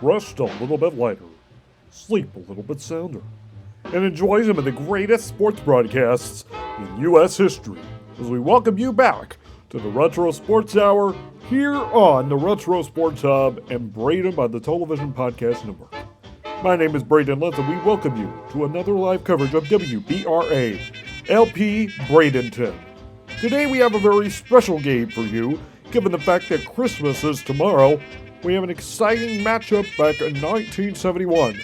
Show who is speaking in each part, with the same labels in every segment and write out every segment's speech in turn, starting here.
Speaker 1: rest a little bit lighter, sleep a little bit sounder, and enjoy some of the greatest sports broadcasts in U.S. history as we welcome you back to the Retro Sports Hour here on the Retro Sports Hub and Braydyn by the Television Podcast Network. My name is Bear-Lents, and we welcome you to another live coverage of WBRA LP Bradenton. Today we have a very special game for you, given the fact that Christmas is tomorrow. We have an exciting matchup back in 1971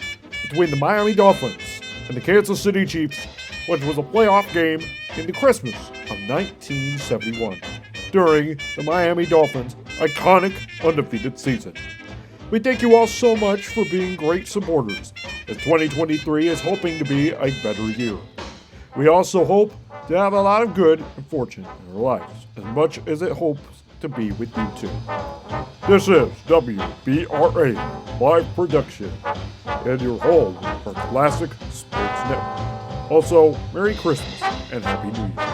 Speaker 1: between the Miami Dolphins and the Kansas City Chiefs, which was a playoff game in the Christmas of 1971 during the Miami Dolphins' iconic undefeated season. We thank you all so much for being great supporters, as 2023 is hoping to be a better year. We also hope to have a lot of good and fortune in our lives, as much as it hopes to be with you too. This is WBRA Live Production, and your home for Classic Sports Network. Also, Merry Christmas and Happy New Year.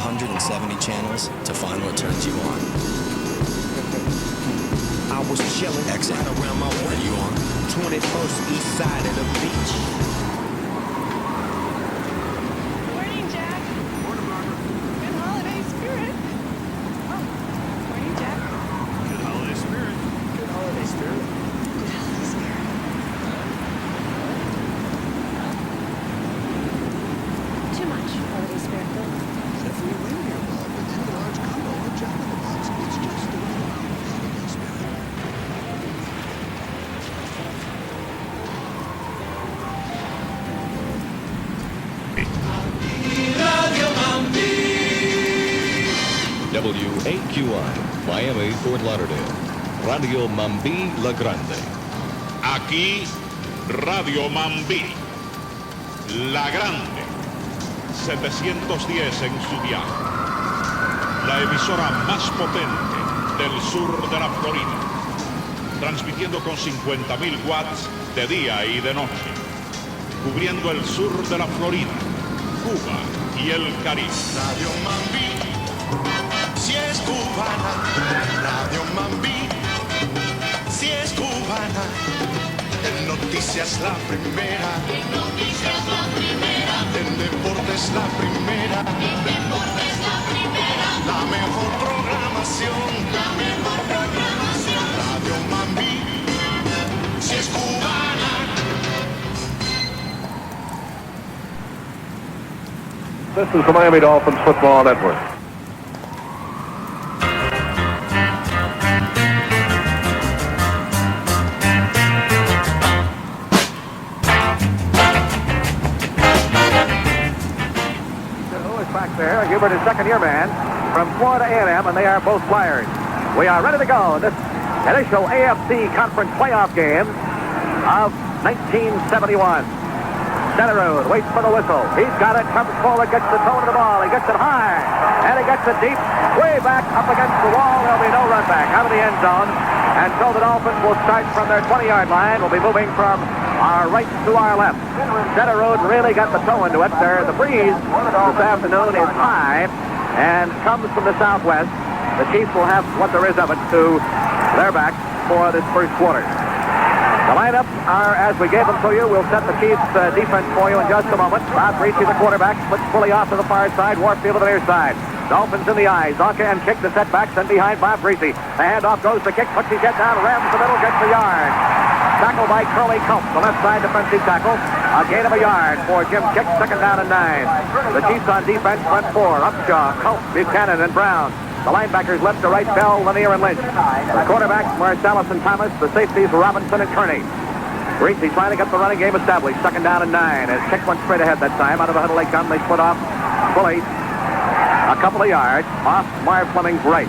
Speaker 2: 170 channels to find what turns you on.
Speaker 3: I was chilling
Speaker 2: Exit.
Speaker 3: right around my way.
Speaker 2: Are you on?
Speaker 3: 21st east side of the beach.
Speaker 4: Morning, Jack. Morning, Margaret. Good holiday spirit. Oh, morning, Jack.
Speaker 5: Good holiday spirit.
Speaker 3: Good holiday spirit.
Speaker 4: Good holiday spirit. Too much holiday spirit, Bill.
Speaker 5: Except for your reindeer bulb with the large combo or Jack in the Box. It's just the right amount of holiday spirit.
Speaker 6: WAQI, Miami, Fort Lauderdale. Radio Mambí La Grande.
Speaker 7: Aquí, Radio Mambí, La Grande, 710 en su viaje. La emisora más potente del sur de la Florida, transmitiendo con 50.000 watts de día y de noche, cubriendo el sur de la Florida, Cuba y el Caribe.
Speaker 8: Radio Mambí, si es cubana. Radio Mambí, si es cubana. En noticias la primera. En noticias la primera. En deportes la primera. En deportes la primera. La mejor programación. La mejor programación. Radio Mambí, si es cubana.
Speaker 9: This is the Miami Dolphins Football Network. Back there, Hubert is second-year man from Florida A&M, and they are both Flyers. We are ready to go. This initial AFC Conference playoff game of 1971. Center road, waits for the whistle. He's got it, comes forward, gets the toe to the ball. He gets it high, and he gets it deep, way back up against the wall. There'll be no run back out of the end zone. And so the Dolphins will start from their 20-yard line. We'll be moving from our right to our left. Center road really got the toe into it. The breeze this afternoon is high and comes from the southwest. The Chiefs will have what there is of it to their backs for this first quarter. The lineups are as we gave them to you. We'll set the Chiefs defense for you in just a moment. Bob Reese, the quarterback, splits fully off to the far side. Warfield to the near side. Dolphins in the eye. Zonka and kick the setbacks and behind Bob Reese. The handoff goes to kick, puts his head down, rams the middle, gets the yard. Tackled by Curly Culp, the left side defensive tackle. A gain of a yard for Jim Kick, second down and 9. The Chiefs on defense, front four. Upshaw, Culp, Buchanan, and Brown. The linebackers left to right, Bell, Lanier, and Lynch. The quarterbacks, Marsalis and Thomas. The safeties, Robinson and Kearney. Reese trying to get the running game established. Second down and 9. As Kick went straight ahead that time. Out of the huddle they come. They split off fully a couple of yards off Marv Fleming's right.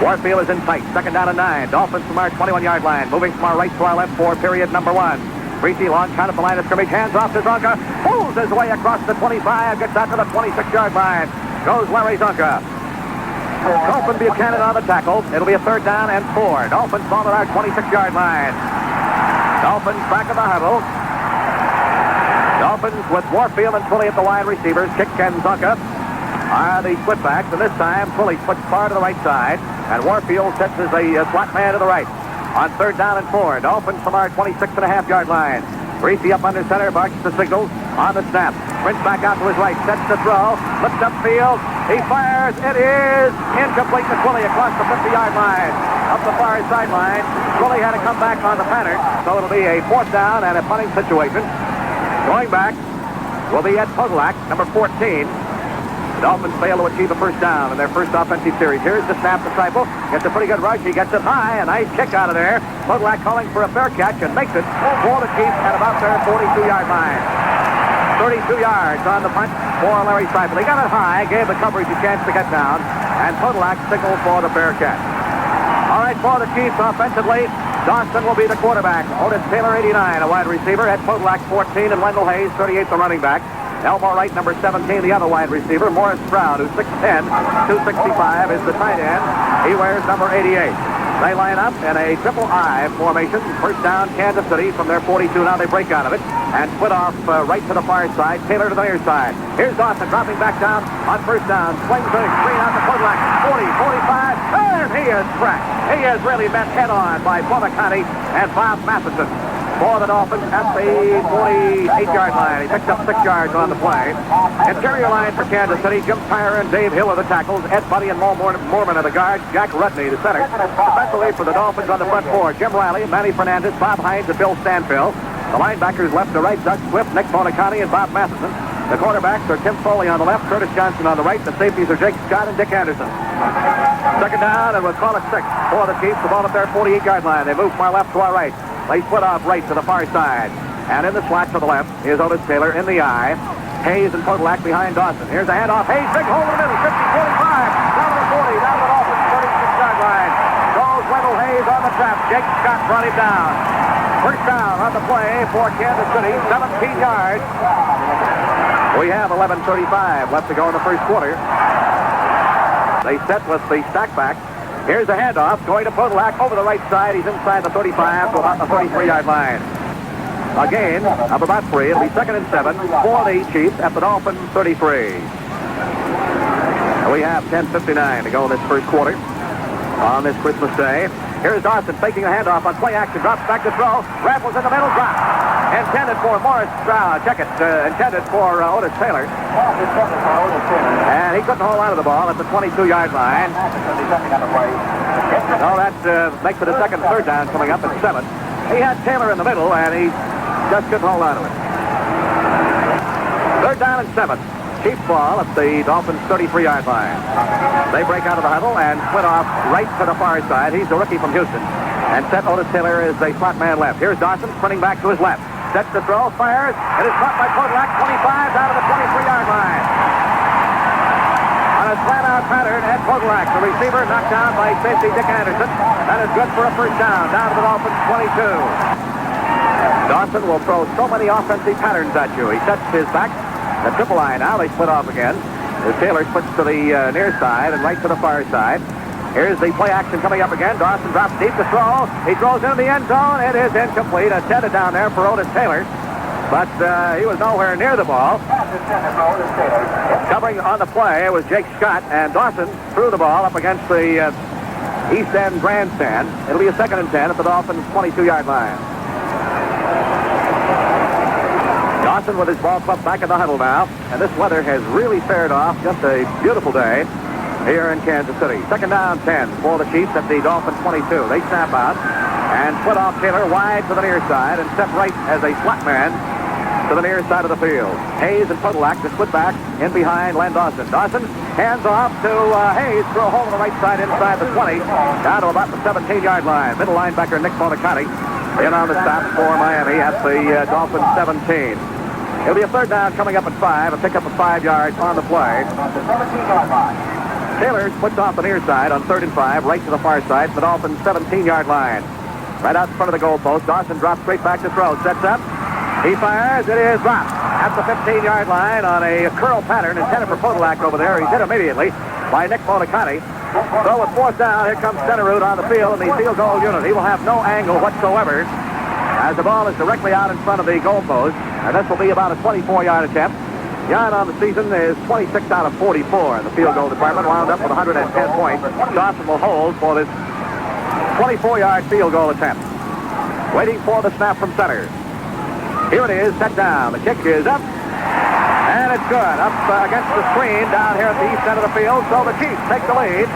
Speaker 9: Warfield is in tight. Second down and 9. Dolphins from our 21-yard line. Moving from our right to our left for period number 1. Reese, long count at the line of scrimmage. Hands off to Zonka. Pulls his way across the 25. Gets out to the 26-yard line. Goes Larry Zonka. Culp and Buchanan on the tackle. It'll be a third down and 4. Dolphins ball at our 26-yard line. Dolphins back in the huddle. Dolphins with Warfield and Twilley at the wide receivers. Kick and Zonka are the split backs. And this time, Twilley splits far to the right side. And Warfield sets as a slot man to the right. On third down and 4. Dolphins from our 26.5-yard line. Reese up under center, barks the signals on the snap. Sprints back out to his right, sets the throw, looks upfield, he fires, it is incomplete to Twilley across the 50-yard line. Up the far sideline, Twilley had to come back on the pattern, so it'll be a fourth down and a punting situation. Going back will be Ed Podolak, number 14. The Dolphins fail to achieve a first down in their first offensive series. Here's the snap to Seifel. Gets a pretty good rush. He gets it high. A nice kick out of there. Podolak calling for a fair catch and makes it for the Chiefs at about their 42-yard line. 32 yards on the punt for Larry Seifel. He got it high, gave the coverage a chance to get down, and Podolak signaled for the fair catch. All right, for the Chiefs offensively, Dawson will be the quarterback. Otis Taylor, 89, a wide receiver. Ed Podolak, 14, and Wendell Hayes, 38, the running back. Elmo Wright, number 17, the other wide receiver. Morris Stroud, who's 6'10", 265, is the tight end. He wears number 88. They line up in a triple I formation. First down, Kansas City from their 42. Now they break out of it and split off right to the far side. Taylor to the near side. Here's Dawson dropping back down on first down. Swings to the screen out to Podolak. 40, 45, and he is cracked. He is really met head on by Bonacani and Bob Matheson. For the Dolphins at the 48-yard line. He picked up 6 yards on the play. Interior line for Kansas City. Jim Tyre and Dave Hill are the tackles. Ed Buddy and Mo Mormon are the guards. Jack Rudney, the center. Defensively for the Dolphins on the front four. Jim Riley, Manny Fernandez, Bob Hines, and Bill Stanfill. The linebackers left to right. Doug Swift, Nick Bonacani, and Bob Matheson. The quarterbacks are Tim Foley on the left, Curtis Johnson on the right. The safeties are Jake Scott and Dick Anderson. Second down, and we'll call it 6 for the Chiefs. The ball at their 48-yard line. They move from our left to our right. They split off right to the far side. And in the slot to the left is Otis Taylor in the eye. Hayes and Podolak behind Dawson. Here's a handoff. Hayes, big hole in the middle. 50, 45. Down to the 40. Down to the Dolphins 36-yard line. Goes Wendell Hayes on the trap. Jake Scott brought him down. First down on the play for Kansas City. 17 yards. We have 11:35 left to go in the first quarter. They set with the stack back. Here's a handoff going to Podolak over the right side. He's inside the 35 to about the 33-yard line. A gain of about 3. It'll be 2nd and 7 for the Chiefs at the Dolphins 33. We have 10:59 to go in this first quarter on this Christmas Day. Here's Dawson faking the handoff on play action. Drops back to throw. Raffles in the middle. Drop. Intended for Morris Stroud. Check it. Intended for Otis Taylor. And he couldn't hold on to the ball at the 22-yard line. So that makes it a second, third down coming up at 7. He had Taylor in the middle, and he just couldn't hold on to it. Third down and 7. Chiefs ball at the Dolphins' 33-yard line. They break out of the huddle and split off right to the far side. He's the rookie from Houston. And set Otis Taylor as a slot man left. Here's Dawson sprinting back to his left. Sets the throw, fires. It is caught by Podolak, 25 down to the 23-yard line. On a slant-out pattern, Ed Podolak, the receiver, knocked down by safety Dick Anderson. That is good for a first down to the Dolphins' 22. Dawson will throw so many offensive patterns at you. He sets his back. The triple line now. They split off again. As Taylor splits to the near side and right to the far side. Here's the play action coming up again. Dawson drops deep to throw. He throws into the end zone. It is incomplete. Intended down there for Otis Taylor. But he was nowhere near the ball. Covering on the play was Jake Scott, and Dawson threw the ball up against the East End grandstand. It'll be a 2nd and 10 at the Dolphins' 22-yard line. Dawson with his ball club back in the huddle now, and this weather has really fared off. Just a beautiful day here in Kansas City. 2nd down 10 for the Chiefs at the Dolphins' 22. They snap out and split off Taylor wide to the near side and step right as a slot man to the near side of the field. Hayes and Podolak to split back in behind Len Dawson. Dawson hands off to Hayes through a hole on the right side inside the 20, down to about the 17-yard line. Middle linebacker Nick Monicati in on the stop for Miami at the Dolphins 17. It'll be a 3rd down coming up at 5, a pickup of 5 yards on the play. Taylor splits off the near side on 3rd and 5, right to the far side, the Dolphins 17-yard line. Right out in front of the goalpost. Dawson drops straight back to throw. Sets up. He fires. It is dropped at the 15-yard line on a curl pattern intended for Podolak over there. He's hit immediately by Nick Monicati. So with 4th down, here comes Centerroot on the field in the field goal unit. He will have no angle whatsoever as the ball is directly out in front of the goalpost. And this will be about a 24-yard attempt. Jan on the season is 26 out of 44 in the field goal department, wound up with 110 points. Dawson will hold for this 24-yard field goal attempt. Waiting for the snap from center. Here it is, set down. The kick is up, and it's good. Up against the screen down here at the east end of the field. So the Chiefs take the lead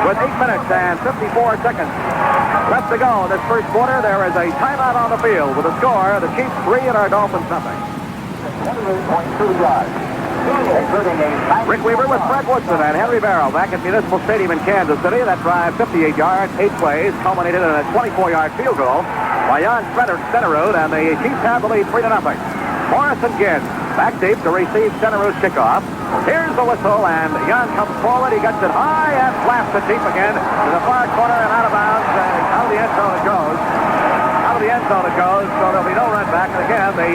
Speaker 9: with 8 minutes and 54 seconds left to go in this first quarter. There is a timeout on the field with a score of the Chiefs 3 and our Dolphins nothing. Rick Weaver with Fred Woodson and Henry Barrow back at Municipal Stadium in Kansas City. That drive, 58 yards, 8 plays, culminated in a 24-yard field goal by Jan Centerroot, and the Chiefs have the lead 3-0. Morrison Gibbs back deep to receive Centerroot's kickoff. Here's the whistle, and Jan comes forward. He gets it high and blasts it deep again to the far corner and out of bounds. Out of the end zone it goes. Out of the end zone it goes, so there'll be no run back. And again, the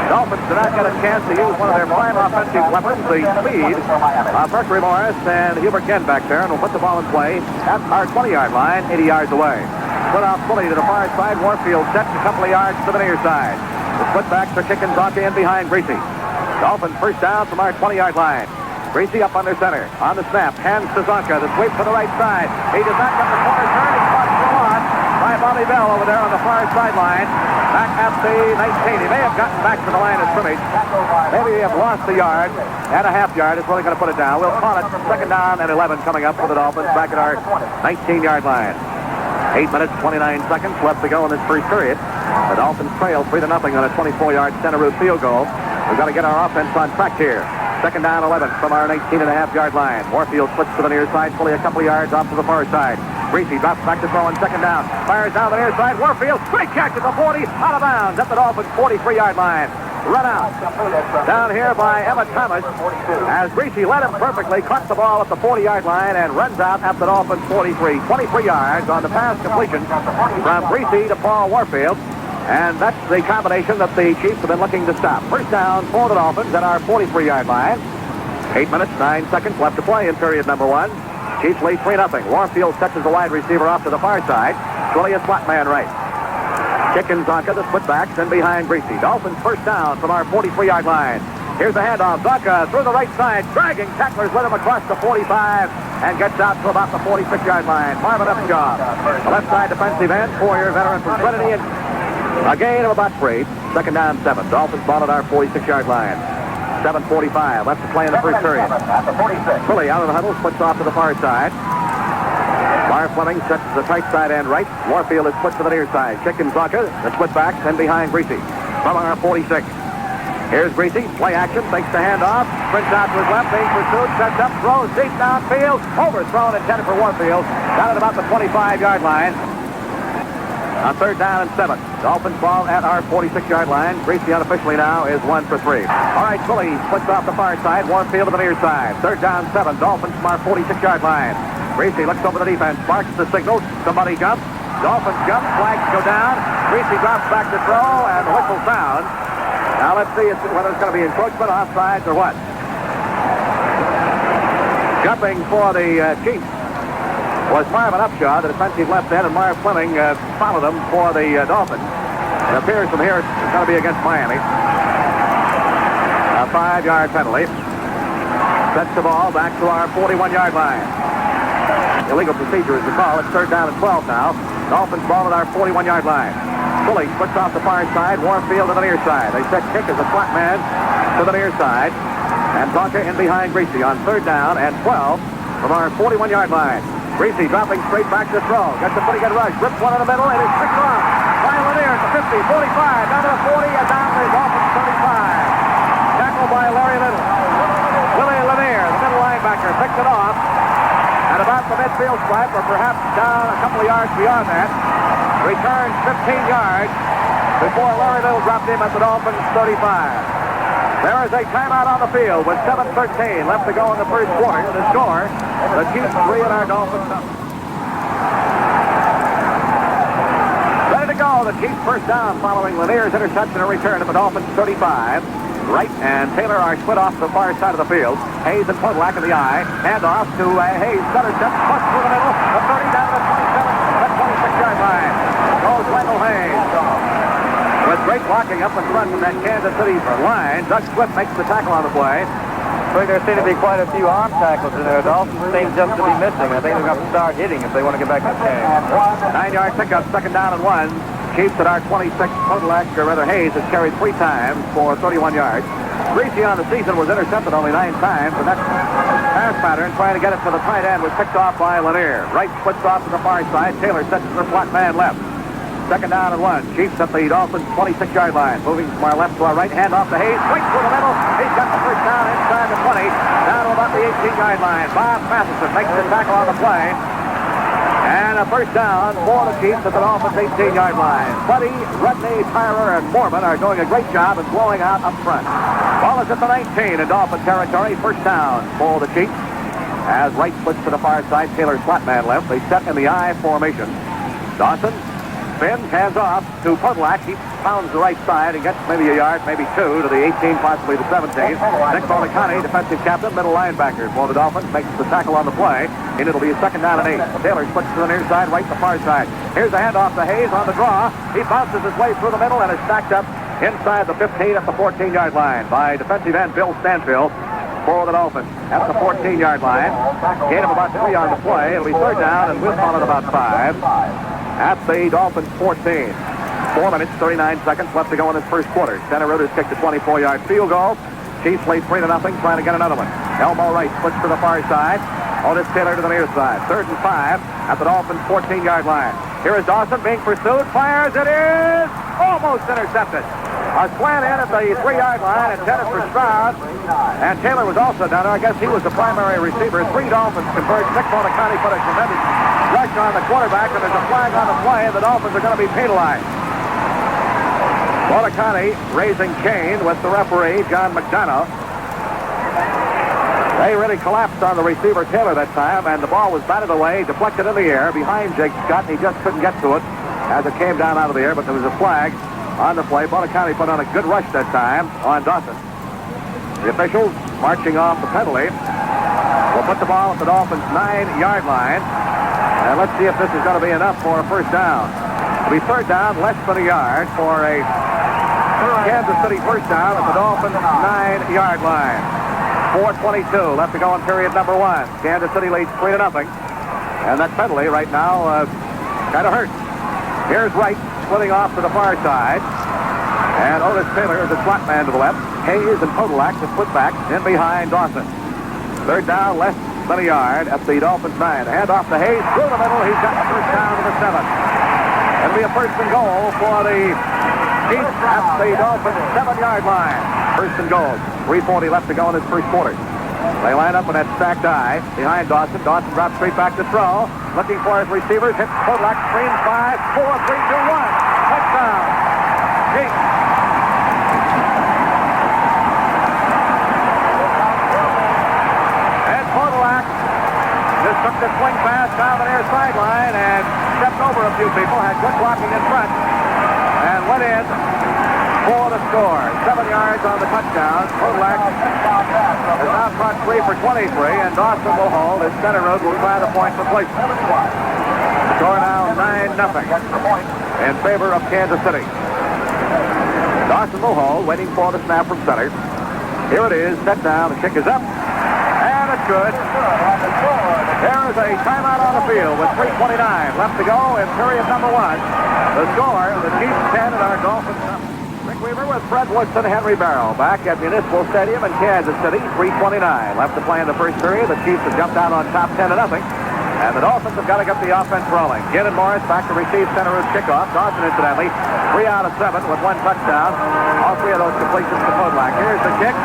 Speaker 9: Dolphins did not get a chance to use one of their prime offensive weapons, the speed of Mercury Morris and Hubert Genn back there, and will put the ball in play at our 20-yard line, 80 yards away. Split off fully to the far side. Warfield sets a couple of yards to the near side. The split backs are kicking Zonka in behind Greasy. Dolphins 1st down from our 20-yard line. Greasy up under center. On the snap, hands to Zonka. The sweep to the right side. He does not get the corner turn. He's caught full on by Bobby Bell over there on the far sideline. Back at the 19. He may have gotten back to the line of scrimmage. Maybe they have lost the yard and a half yard. Is really going to put it down. We'll call it 2nd down and 11 coming up for the Dolphins back at our 19-yard line. 8 minutes, 29 seconds left to go in this first period. The Dolphins trail 3-0 on a 24-yard Centerroot field goal. We've got to get our offense on track here. 2nd down, 11 from our 19.5-yard line. Warfield splits to the near side, fully a couple of yards off to the far side. Greasy drops back to throw on 2nd down. Fires down the near side. Warfield, great catch at the 40, out of bounds at the Dolphins' 43-yard line. Run out. Down here by Emmitt Thomas as Greasy led him perfectly, caught the ball at the 40-yard line and runs out at the Dolphins' 43. 23 yards on the pass completion from Greasy to Paul Warfield. And that's the combination that the Chiefs have been looking to stop. 1st down for the Dolphins at our 43-yard line. 8 minutes, 9 seconds left to play in period number 1. Chiefs lead 3-0. Warfield touches the wide receiver off to the far side. Twilly a slot man right. Kicking Zonka, the split backs, and behind Greasy. Dolphins 1st down from our 43-yard line. Here's the handoff. Zonka through the right side, dragging tacklers with him across the 45 and gets out to about the 46-yard line. Marvin Upshaw, the left side defensive end, 4-year veteran from Trinity, and a gain of about 3. 2nd down, 7. Dolphins ball at our 46-yard line. 7:45 left to play in the first period. Fully out of the huddle, splits off to the far side. Bar Fleming sets the tight side end right. Warfield is split to the near side. Kicking Zonka, the split backs, and behind Greasy. From our 46. Here's Greasy, play action, takes the handoff, sprints out to his left, being pursued, sets up, throws deep downfield, overthrown, intended for Warfield, down at about the 25-yard line. On 3rd down and 7. Dolphins ball at our 46-yard line. Greasy unofficially now is 1 for 3. All right, Philly splits off the far side. Warfield to the near side. 3rd down, 7. Dolphins from our 46-yard line. Greasy looks over the defense, barks the signal. Somebody jumps. Dolphins jump, flags go down. Greasy drops back to throw, and the whistle sounds. Now let's see whether it's going to be encroachment, offsides, or what. Jumping for the Chiefs was Marvin Upshaw, the defensive left end, and Marv Fleming followed him for the Dolphins. It appears from here it's going to be against Miami. A 5-yard penalty. Sets the ball back to our 41-yard line. Illegal procedure is the call. It's third down and 12 now. Dolphins ball at our 41-yard line. Pulley splits off the far side. Warfield to the near side. They set kick as a flat man to the near side. And Tonka in behind Greasy on third down and 12 from our 41-yard line. Greasy dropping straight back to throw. Gets a pretty good rush. Rips one in the middle and is picked off. By Lanier at the 50, 45, down to the 40, and down to the Dolphins 35. Tackled by Larry Little. Willie Lanier, the middle linebacker, picks it off. At about the midfield stripe, or perhaps down a couple of yards beyond that. Returns 15 yards before Larry Little dropped him at the Dolphins 35. There is a timeout on the field with 7:13 left to go in the first quarter. The score, the Chiefs 3 and our Dolphins up. Ready to go. The Chiefs first down following Lanier's interception and return at the Dolphins 35. Wright and Taylor are split off the far side of the field. Hayes and Podolak in the eye. Hand off to Hayes. Stutter step, push through the middle. The 30 down to the 27, the 26-yard line. Goes Wendell Hayes. With great blocking up in front from that Kansas City line, Doug Swift makes the tackle on the play.
Speaker 10: I think there seem to be quite a few arm tackles in there. Dolphins seem just to be missing. I think they're going to start hitting if they want to get back to the game.
Speaker 9: 9-yard pickup, second down and 1. Chiefs at our 26. Podolak, or rather Hayes, has carried 3 times for 31 yards. Greasy on the season was intercepted only 9 times, and that pass pattern trying to get it to the tight end was picked off by Lanier. Wright splits off to the far side. Taylor sets to the flat man left. Second down and 1. Chiefs at the Dolphins 26-yard line. Moving from our left to our right. Hand off to Hayes. Right through the middle. He's got the first down inside the 20. Down to about the 18-yard line. Bob Matheson makes the tackle on the play. And a first down for the Chiefs at the Dolphins 18-yard line. Buddy, Rudney, Tyrer, and Mormon are doing a great job of blowing out up front. Ball is at the 19 in Dolphin territory. First down for the Chiefs. As Wright splits to the far side, Taylor's flat man left. They set in the I formation. Dawson spins, hands off to Podolak. He pounds the right side and gets maybe a yard, maybe 2 to the 18, possibly the 17. Nick Bolicani, defensive captain, middle linebacker for the Dolphins, makes the tackle on the play, and it'll be a second down and 8. Taylor splits to the near side, right to the far side. Here's a handoff to Hayes on the draw. He bounces his way through the middle and is stacked up inside the 15 at the 14-yard line by defensive end Bill Stanfield for the Dolphins. At the 14-yard line. Gain of about 3 on the play. It'll be third down, and we'll call it about 5. At the Dolphins 14. 4 minutes, 39 seconds left to go in this first quarter. Center Rooters kicked a 24-yard field goal. Chiefs lead 3-0, trying to get another one. Elmo Wright splits to the far side. Otis Taylor to the near side. Third and 5 at the Dolphins 14-yard line. Here is Dawson being pursued. Fires. It is almost intercepted. A slant in at the 3-yard line intended for Stroud. And Taylor was also down there. I guess he was the primary receiver. 3 Dolphins converge. Nick Bolicani put a tremendous rush on the quarterback, and there's a flag on the play, and the Dolphins are going to be penalized. Bolicani raising Cain with the referee, John McDonough. They really collapsed on the receiver Taylor that time, and the ball was batted away, deflected in the air behind Jake Scott, and he just couldn't get to it as it came down out of the air, but there was a flag on the play. Bolicani put on a good rush that time on Dawson. The officials marching off the penalty will put the ball at the Dolphins' 9-yard line. And let's see if this is going to be enough for a first down. It'll be third down, less than a yard for a Kansas City first down at the Dolphins' 9-yard line. 4:22 left to go in period number 1. Kansas City leads 3-0. And that penalty right now kind of hurts. Here's Wright splitting off to the far side. And Otis Taylor is the slot man to the left. Hayes and Podolak the split back in behind Dawson. Third down, less than a yard at the Dolphins' 9. Hand off to Hayes through the middle. He's got the first down to the 7. It'll be a first and goal for the Chiefs at the Dolphins' 7-yard line. First and goal. 3:40 left to go in this first quarter. They line up in that stacked I behind Dawson. Dawson drops straight back to throw. Looking for his receivers. Hits Podolak. Screens 5, 4, 3, 2, 1. Touchdown. Chiefs. And Podolak, his Took the swing pass down the near sideline and stepped over a few people. Had good blocking in front. And went in for the score. 7 yards on the touchdown. Kodlak is now caught 3 for 23. And Dawson will hold. His center road will try the point for placement. Score now 9-0 in favor of Kansas City. Dawson will hold, waiting for the snap from center. Here it is, set down, the kick is up, and it's good. There is a timeout on the field with 3:29 left to go in period number 1. The score, the Chiefs 10 and our Dolphins 7. Rick Weaver with Fred Woodson, Henry Barrow, back at Municipal Stadium in Kansas City, 3:29 left to play in the first period. The Chiefs have jumped out on top 10-0. And the Dolphins have got to get the offense rolling. Gannon Morris back to receive center root kickoff. Dawson, incidentally, 3 out of 7 with 1 touchdown. All 3 of those completions to Kodlak. Here's the kick,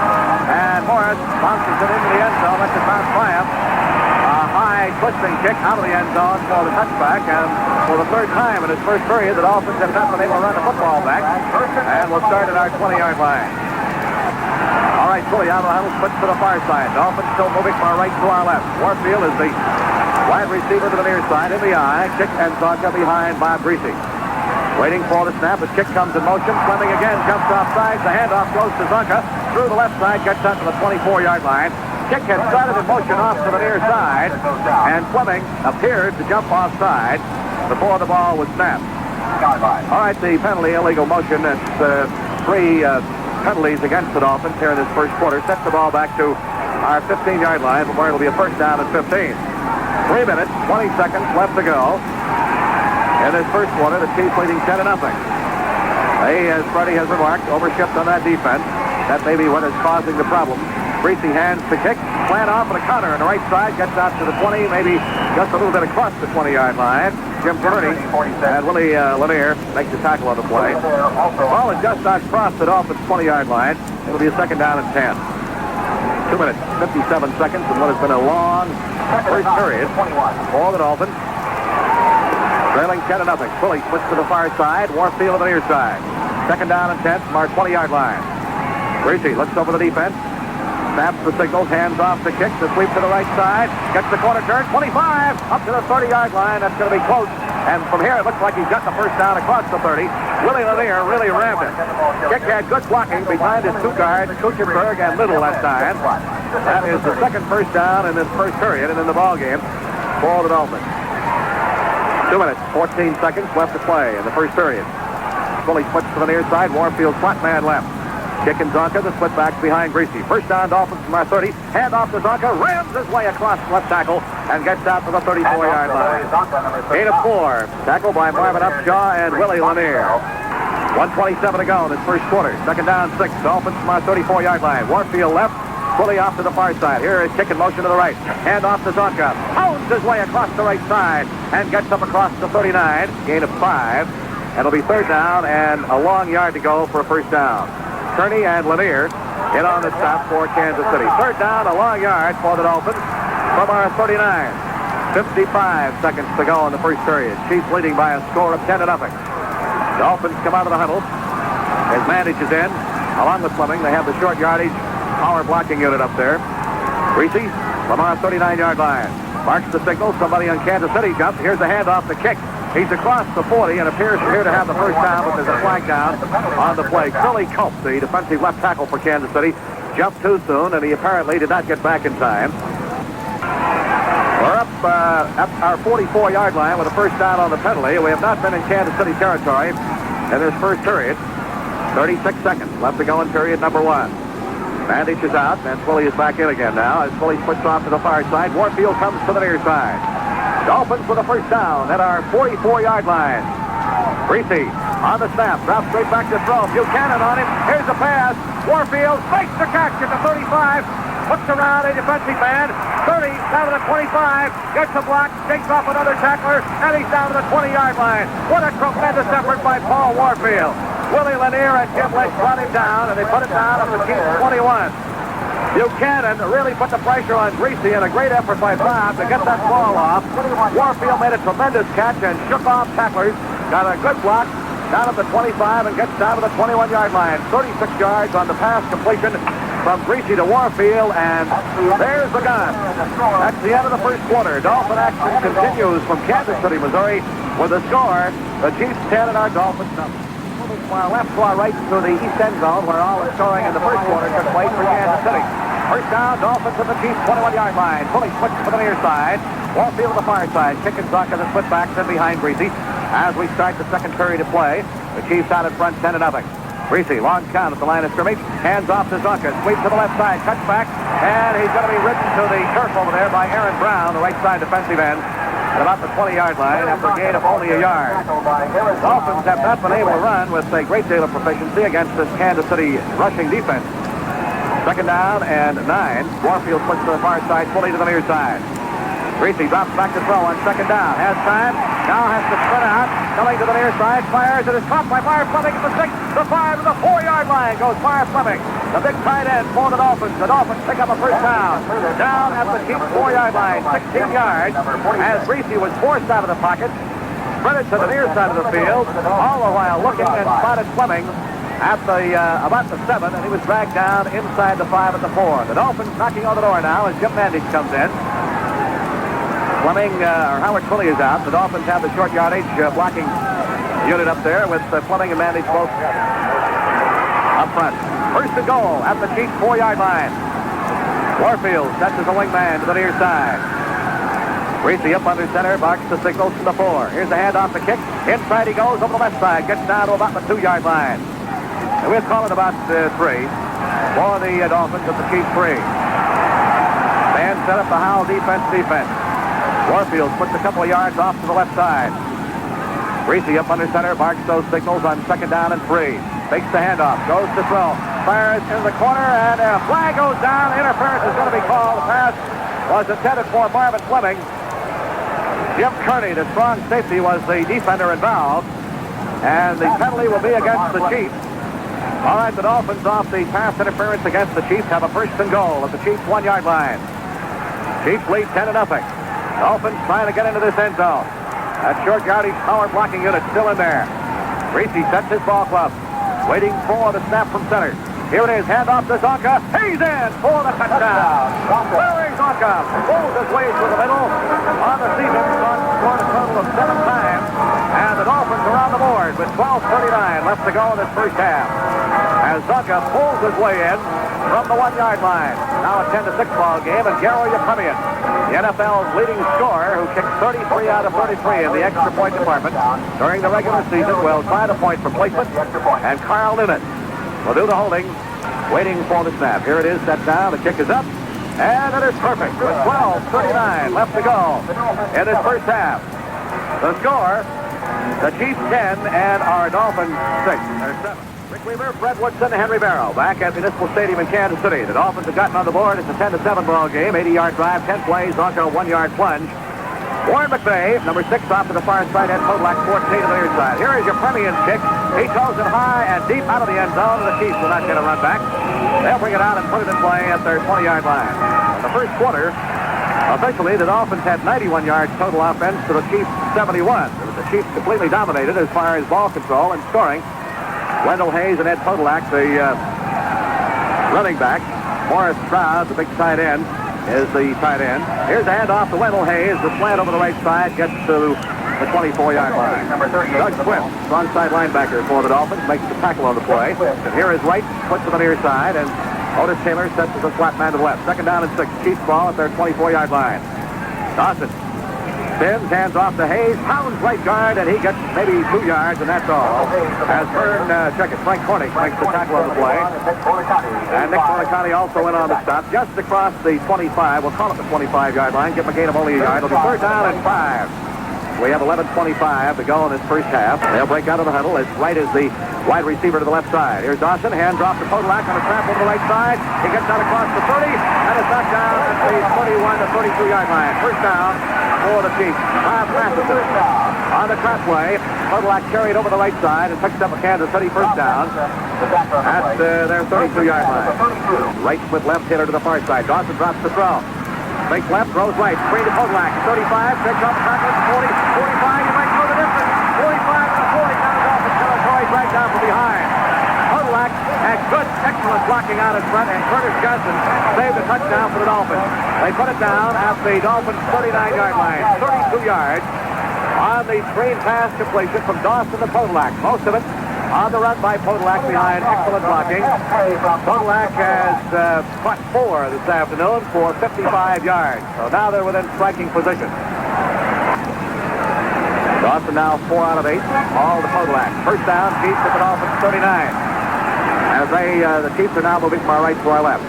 Speaker 9: and Morris bounces it into the end zone. Lets it bounce by him. A high twisting kick out of the end zone for the touchback. And for the 3rd time in his first period, the Dolphins have not been able to run the football back. And we'll start at our 20-yard line. All right, Philly out of the huddle, switch to the far side. Dolphins still moving from our right to our left. Warfield is the wide receiver to the near side in the eye. Kick and Zonka behind Bob Greasy. Waiting for the snap. The kick comes in motion. Fleming again jumps offside. The handoff goes to Zonka. Through the left side. Gets out to the 24-yard line. Kick had started in motion off to the near side. And Fleming appeared to jump offside before the ball was snapped. All right, the penalty, illegal motion. It's 3 penalties against the Dolphins here in this first quarter. Sets the ball back to our 15-yard line, where it'll be a first down at 15. 3 minutes, 20 seconds left to go. In this first quarter, the Chiefs leading 10-0. They, as Freddie has remarked, overshipped on that defense. That may be what is causing the problem. Greasy hands the kick, slant off on the counter on the right side, gets out to the 20, maybe just a little bit across the 20-yard line. Jim Purdy and Willie Lanier make the tackle on the play. Ball is just not crossed the Dolphins' 20-yard line. It'll be a second down and 10. 2 minutes, 57 seconds in what has been a long first period for the Dolphins. Trailing 10-0. Fully switch to the far side. Warfield on the near side. Second down and 10 from our 20-yard line. Greasy looks over the defense. Snaps the signals. Hands off the kick. The sweep to the right side. Gets the corner turn. 25. Up to the 30-yard line. That's going to be close. And from here, it looks like he's got the first down across the 30. Willie Lanier really rammed it. Kick had good blocking behind his 2 guards, Kuchenberg and Little that time. That is the second first down in this first period and in the ball game for the Dolphins. 2 minutes, 14 seconds left to play in the first period. Fully switched to the near side. Warfield flat man left. Kick and Zonka, the split backs behind Greasy. First down, Dolphins from our 30. Hand off to Zonka, rams his way across left tackle and gets out to the 34-yard line. Gain of 4. Tackle by Marvin Upshaw and Willie Lanier. 1:27 to go in this first quarter. Second down, 6. Dolphins from our 34-yard line. Warfield left. Fully off to the far side. Here is kick in motion to the right. Hand off to Zonka. Pounds his way across the right side and gets up across the 39. Gain of 5. And it'll be third down and a long yard to go for a first down. Kearney and Lanier in on the stop for Kansas City. Third down, a long yard for the Dolphins from our 39. 55 seconds to go in the first period. Chiefs leading by a score of 10-0. Dolphins come out of the huddle. As Mandich is in, along with Fleming, they have the short yardage power blocking unit up there. Greasy from our 39-yard line. Marks the signal. Somebody on Kansas City jumps. Here's the handoff, the kick. He's across the 40 and appears here to have the first down, but there's a flag down on the play. Billy Culp, the defensive left tackle for Kansas City, jumped too soon, and he apparently did not get back in time. We're up at our 44-yard line with a first down on the penalty. We have not been in Kansas City territory in this first period. 36 seconds left to go in period number 1. Mandich is out, and Swilly is back in again now. As Swilly splits off to the far side, Warfield comes to the near side. Dolphins with a first down at our 44-yard line. Greasy on the snap, drops straight back to throw. Buchanan on him. Here's the pass. Warfield fakes the catch at the 35. Looks around a defensive man. 30 down to the 25. Gets a block. Shakes off another tackler. And he's down to the 20-yard line. What a tremendous effort by Paul Warfield. Willie Lanier and Jim Lynch brought him down, and they put it down at the Chiefs 21. Buchanan really put the pressure on Greasy, and a great effort by Bob to get that ball off. Warfield made a tremendous catch and shook off tacklers. Got a good block down at the 25 and gets down to the 21-yard line. 36 yards on the pass completion from Greasy to Warfield, and there's the gun. That's the end of the first quarter. Dolphin action continues from Kansas City, Missouri, with the score, the Chiefs 10 and our Dolphins nothing. Moving from our left to our right to the east end zone, where all the scoring in the first quarter took place for Kansas City. First down, Dolphins at the Chiefs 21-yard line. Fully switched to the near side. Warfield on the far side. Kick and suck, and the split back in behind Greasy. As we start the second period of play, the Chiefs out in front 10-0. Greasy, long count at the line of scrimmage. Hands off to Zonka. Sweep to the left side. Cuts back. And he's going to be ridden to the turf over there by Aaron Brown, the right side defensive end, at about the 20-yard line after a gain of only a yard. Dolphins have not been able to run with a great deal of proficiency against this Kansas City rushing defense. Second down and 9. Warfield puts to the far side, fully to the near side. Greasy drops back to throw on second down. Has time. Now has to spin out. Coming to the near side. Fires. It is caught by Fire Fleming at the 6, the 5, and the 4-yard line goes Fire Fleming. The big tight end for the Dolphins. The Dolphins pick up a first down. Down at the Chiefs 4-yard line. 16 yards. As Greasy was forced out of the pocket. Sprinted to the near side of the field. All the while looking and spotted Fleming at the about the 7, and he was dragged down inside the 5 at the 4. The Dolphins knocking on the door now as Jim Mandich comes in. Fleming, or Howard Twilley is out. The Dolphins have the short yardage blocking unit up there with Fleming and Mandich both up front. First and goal at the Chiefs 4-yard line. Warfield sets as a wingman to the near side. Greasy up under center, barks the signals from the 4. Here's the handoff, the kick. Inside he goes over the left side, gets down to about the 2-yard line. And we'll call it about 3 for the Dolphins at the Chiefs 3. Fans set up the Howell defense. Warfield puts a couple of yards off to the left side. Greasy up under center, barks those signals on second down and 3. Fakes the handoff, goes to throw, fires into the corner, and a flag goes down. Interference is going to be called. The pass was intended for Marvin Fleming. Jim Kearney, the strong safety, was the defender involved, and the penalty will be against the Chiefs. All right, the Dolphins off the pass interference against the Chiefs have a first and goal at the Chiefs 1-yard line. Chiefs lead 10-0. Dolphins trying to get into this end zone. That short yardage power blocking unit still in there. Greasy sets his ball club, waiting for the snap from center. Here it is, handoff to Zonka. He's in for the touchdown. Larry Zonka pulls his way through the middle. On the season, scored a total of 7 times. And the Dolphins are on the board with 12:39 left to go in this first half. As Zonka pulls his way in from the 1-yard line. Now a 10-6 ball game, and Garo Yepremian, the NFL's leading scorer, who kicked 33 out of 33 in the extra point department during the regular season, will try the point for placement. And Carl Newman will do the holding, waiting for the snap. Here it is, set down, the kick is up, and it is perfect with 12:39 left to go in this first half. The score, the Chiefs 10 and our Dolphins 6 or 7. Rick Weaver, Fred Woodson, Henry Barrow back at Municipal Stadium in Kansas City. The Dolphins have gotten on the board. It's a 10-7 ball game. 80-yard drive, 10 plays, Zonka 1-yard plunge. Warren McVay, number 6, off to the far side, and Kodlak 14 to the near side. Here is your Premian kick. He toes it high and deep out of the end zone, and the Chiefs will not get a run back. They'll bring it out and put it in play at their 20-yard line. In the first quarter, officially, the Dolphins had 91 yards total offense to the Chiefs 71. The Chiefs completely dominated as far as ball control and scoring. Wendell Hayes and Ed Podolak, the running back. Morris Stroud, the big tight end, is the tight end. Here's a handoff to Wendell Hayes. The slant over the right side gets to the 24-yard line. Doug Swift, strong side linebacker for the Dolphins, makes the tackle on the play. And here is Wright, puts to the near side, and Otis Taylor sets as a flat man to the left. Second down and 6. Chiefs ball at their 24-yard line. Dawson spins, hands off to Hayes, pounds right guard, and he gets maybe 2 yards, and that's all. As Frank Cornick makes the tackle on the play. And Nick Molicani also went on the stop, just across the 25. We'll call it the 25-yard line. Give him a gain of only a yard. It'll be third down and 5. We have 11:25 to go in this first half. They'll break out of the huddle as Wright is the wide receiver to the left side. Here's Dawson, hand drop to Podolak on a trap over the right side. He gets out across the 30, and it's knocked down at the 31 to 32-yard line. First down for the Chiefs. Bob Matheson on the trap play. Podolak carried over the right side and picks up a Kansas City first down at their 32-yard line. Right split left, Taylor to the far side. Dawson drops the throw. Fakes left, throws right. Screen to Podolak. 35, takes off the tackle. 40, 45, he might throw the distance. 45 to the 40. Now Dolphins territory, right down from behind. Podolak has Good, excellent blocking out in front, and Curtis Johnson saved a touchdown for the Dolphins. They put it down at the Dolphins' 39-yard line, 32 yards on the screen pass completion from Dawson to Podolak. Most of it on the run by Podolak behind excellent blocking. Podolak has caught 4 this afternoon for 55 yards. So now they're within striking position. Dawson now 4 out of 8. All to Podolak. First down, Chiefs at the Dolphins 39. As the Chiefs are now moving from our right to our left.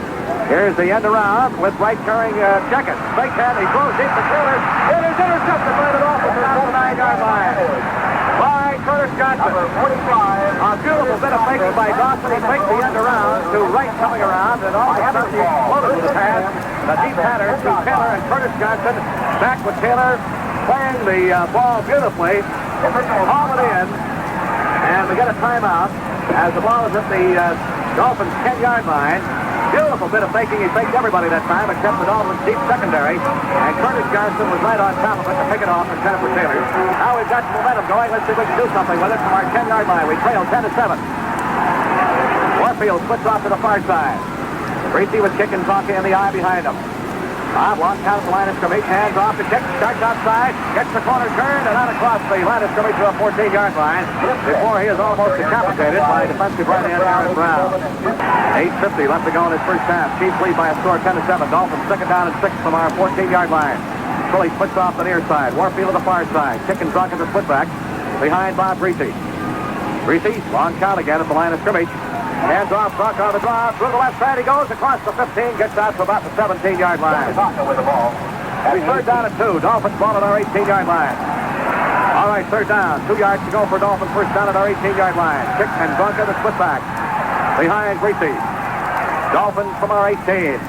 Speaker 9: Here's the end around with right carrying Checkett. Fake hand, he throws deep to Taylor. It is intercepted by the Dolphins around the 9-yard line. By Curtis Johnson. A beautiful bit of faking by Dawson. He fakes the end around to right coming around, and all of a sudden he exploded with the pass. The deep pattern to Taylor and Curtis Johnson. Back with Taylor playing the ball beautifully. Haul it in, and we get a timeout as the ball is at the Dolphins' 10-yard line. Beautiful bit of faking. He faked everybody that time except the Dolphins' deep secondary. And Curtis Johnson was right on top of it to pick it off and send it for Taylor. Now we've got momentum going. Let's see if we can do something with it from our 10-yard line. We trail 10-7. Warfield splits off to the far side. Greasy with Kick and Zonka in the eye behind him. Long count at the line of scrimmage. Hands off to Kick. Starts outside. Gets the corner turned and out across the line of scrimmage to a 14-yard line before he is almost decapitated by defensive right end Aaron Brown. 8:50 left to go in his first half. Chiefs lead by a score 10-7. Dolphins second down and 6 from our 14-yard line. Philly splits off the near side. Warfield to the far side. Kick and Zonka the split back behind Bob Greasy. Greasy, long count again at the line of scrimmage. Hands off, Buck on the draw. Through the left side he goes across the 15, gets out to about the 17-yard line. With the ball. We third down at 2. Dolphins ball at our 18-yard line. All right, third down. 2 yards to go for Dolphins. First down at our 18-yard line. Kick and Bunker the split back. Behind Greasy. Dolphins from our 18.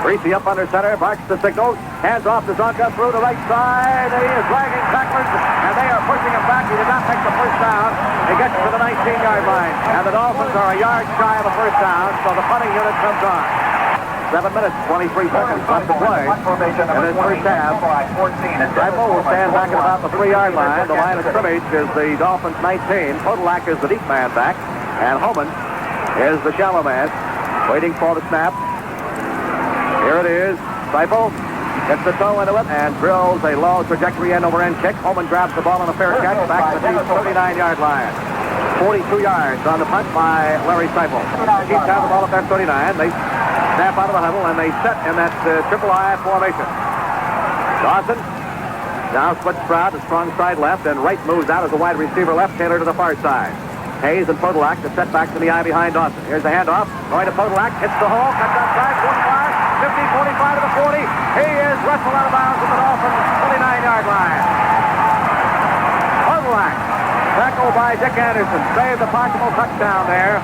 Speaker 9: Greasy up under center, barks the signal. Hands off to Zonka through the right side. He is dragging tacklers, and they are pushing him back. He did not make the first down. He gets to the 19-yard line, and the Dolphins are a yard shy of a first down, so the punting unit comes on. 7 minutes, 23 seconds left to play in this first half. Rifle will stand back at about the 3-yard line. The line of scrimmage is the Dolphins' 19. Podolak is the deep man back, and Homan is the shallow man, waiting for the snap. Here it is. Rifle gets the toe into it and drills a low trajectory end-over-end kick. Homan grabs the ball on a fair catch back to the Chiefs' 39-yard line. 42 yards on the punt by Larry Seifel. The Chiefs have the ball at their 39. They snap out of the huddle and they set in that triple I formation. Dawson now splits Sprout to strong side left, and Wright moves out as a wide receiver left, Taylor to the far side. Hayes and Podolak to set back to the eye behind Dawson. Here's the handoff. Going to Podolak. Hits the hole. Cuts outside. 45, 50, 45 to the 40. He is wrestled out of bounds at the Dolphins' 29-yard line. Podolak, tackled by Dick Anderson. Saved a possible touchdown there.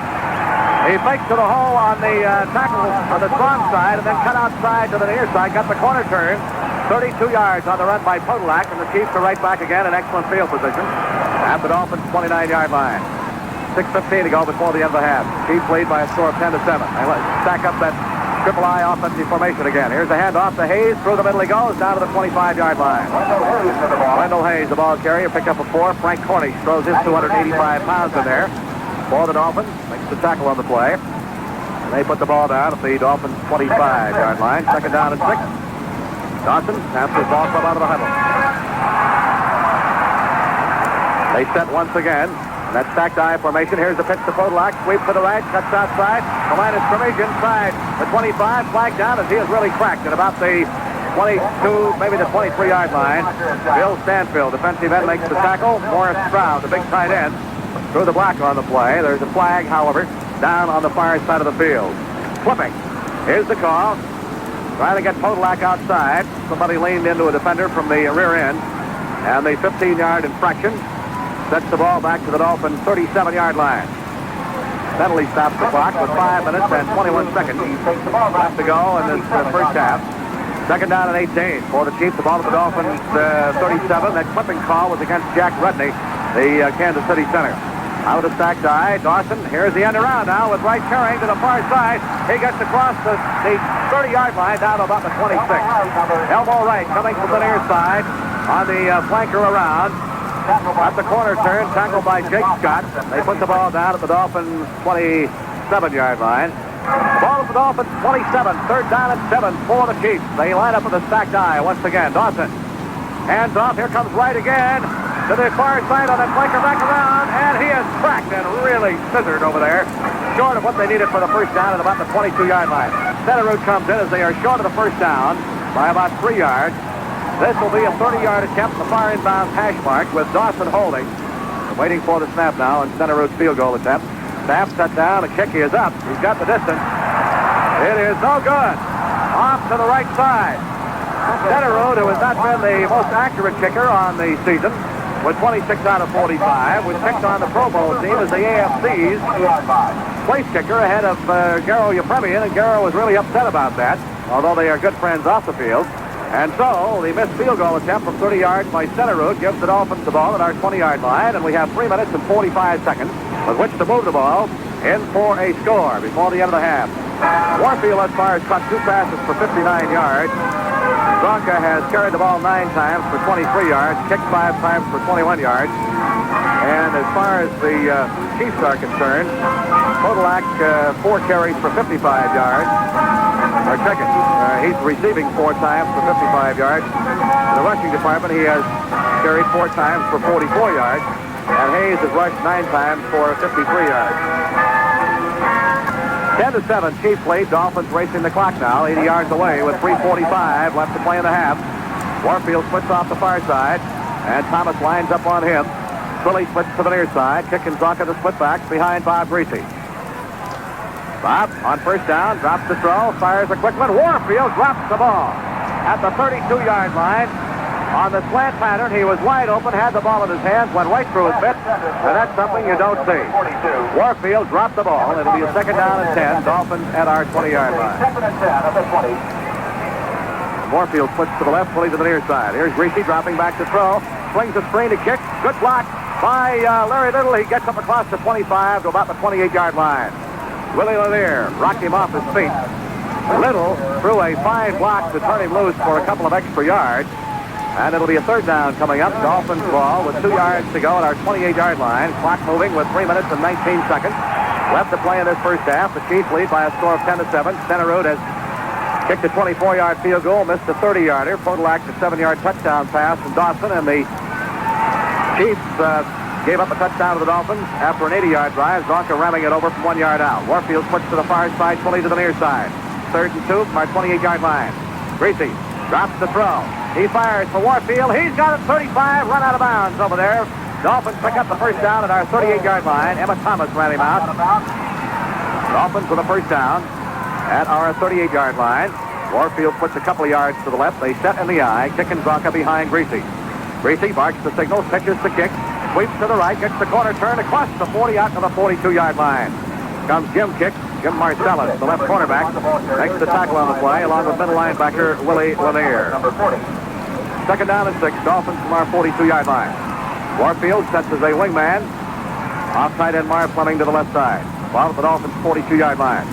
Speaker 9: He fakes to the hole on the tackle on the strong side and then cut outside to the near side. Got the corner turn. 32 yards on the run by Podolak, and the Chiefs are right back again in excellent field position at the Dolphins' 29-yard line. 6:15 to go before the end of the half. Chiefs lead by a score of 10-7. They stack up that triple I offensive formation again. Here's the handoff to Hayes. Through the middle he goes, down to the 25-yard line. Wendell Hayes, the ball carrier, picked up a 4. Frank Cornish throws his 285 pounds in there for the Dolphins. Makes the tackle on the play. And they put the ball down at the Dolphins' 25-yard line. Second down and 6. Dawson taps his ball club out of the huddle. They set once again. That stacked I formation. Here's the pitch to Podolak. Sweep to the right. Cuts outside. The line of scrimmage inside the 25. Flag down as he is really cracked at about the 22, maybe the 23-yard line. Bill Stanfield, defensive end, makes the tackle. Morris Stroud, the big tight end, through the block on the play. There's a flag, however, down on the far side of the field. Flipping. Here's the call. Trying to get Podolak outside. Somebody leaned into a defender from the rear end. And the 15-yard infraction sets the ball back to the Dolphins' 37-yard line. Penalty stops the clock with 5 minutes and 21 seconds left to go in this first half. Second down and 18 for the Chiefs. The ball at the Dolphins' 37. That clipping call was against Jack Rudney, the Kansas City center. Out of the stacked eye, Dawson. Here's the end around now with Wright carrying to the far side. He gets across the 30-yard line down to about the 26. Elbow right coming from the near side on the flanker around. At the corner turn, tackled by Jake Scott. They put the ball down at the Dolphins' 27. 7-yard line. The ball at the Dolphins 27, 3rd down and 7 for the Chiefs. They line up with a stacked eye once again. Dawson hands off. Here comes Wright again to the far side on that flanker, back around, and he is cracked and really scissored over there, short of what they needed for the first down at about the 22-yard line. Centerroot comes in as they are short of the first down by about 3 yards. This will be a 30-yard attempt, the far inbound hash mark with Dawson holding. They're waiting for the snap now, and Centerroot's field goal attempt. Snap set down, the kick is up. He's got the distance. It is no good. Off to the right side. Centerroot, who has not been the most accurate kicker on the season, with 26 out of 45, was picked on the Pro Bowl team as the AFC's place kicker ahead of Garo Yepremian, and Garo was really upset about that, although they are good friends off the field. And so, the missed field goal attempt from 30 yards by Centerroot gives the Dolphins the ball at our 20-yard line, and we have 3 minutes and 45 seconds with which to move the ball in for a score before the end of the half. Warfield thus far has caught 2 passes for 59 yards. Zonka has carried the ball 9 times for 23 yards, kicked 5 times for 21 yards. And as far as the Chiefs are concerned, Podolak 4 carries for 55 yards. Or second, he's receiving 4 times for 55 yards. In the rushing department, he has carried 4 times for 44 yards. And Hayes has rushed 9 times for 53 yards. 10-7, Chiefs lead. Dolphins racing the clock now, 80 yards away with 3:45 left to play in the half. Warfield splits off the far side, and Thomas lines up on him. Twilley splits to the near side. Kick and Zonka the split backs behind Bob Greasy. Bob on first down, drops the throw, fires a quick one. Warfield drops the ball at the 32-yard line. On the slant pattern, he was wide open, had the ball in his hands, went right through his bit, and that's something you don't see. Warfield dropped the ball. It'll be a 2nd down and 10. Dolphins at our 20-yard line. Warfield flips to the left, Twilley to the near side. Here's Greasy dropping back to throw. Swings the screen to kick. Good block by Larry Little. He gets up across the 25 to about the 28-yard line. Willie Lanier rocked him off his feet. Little threw a fine block to turn him loose for a couple of extra yards. And it'll be a 3rd down coming up. Dolphins ball with 2 yards to go at our 28-yard line. Clock moving with 3 minutes and 19 seconds left to play in this first half. The Chiefs lead by a score of 10-7. Centerroot has kicked a 24-yard field goal, missed a 30-yarder. Podolak a 7-yard touchdown pass from Dawson, and the Chiefs gave up a touchdown to the Dolphins after an 80-yard drive. Zonka ramming it over from 1 yard out. Warfield puts to the far side, Twilley to the near side. 3rd and 2 from our 28-yard line. Greasy drops the throw. He fires for Warfield. He's got it 35, run out of bounds over there. Dolphins pick up the first down at our 38-yard line. Emmett Thomas ran him out. Dolphins with a first down at our 38-yard line. Warfield puts a couple of yards to the left. They set in the eye. Kick and Zonka behind Greasy. Greasy barks the signal, pitches the kick, sweeps to the right, gets the corner turn across the 40 out to the 42-yard line. Comes Jim Kick. Jim Marcellus, the left cornerback, makes the tackle on the play, along with middle linebacker Willie Lanier. 2nd down and 6, Dolphins from our 42-yard line. Warfield sets as a wingman. Off tight end Marv Fleming to the left side. Ball at the Dolphins' 42-yard line.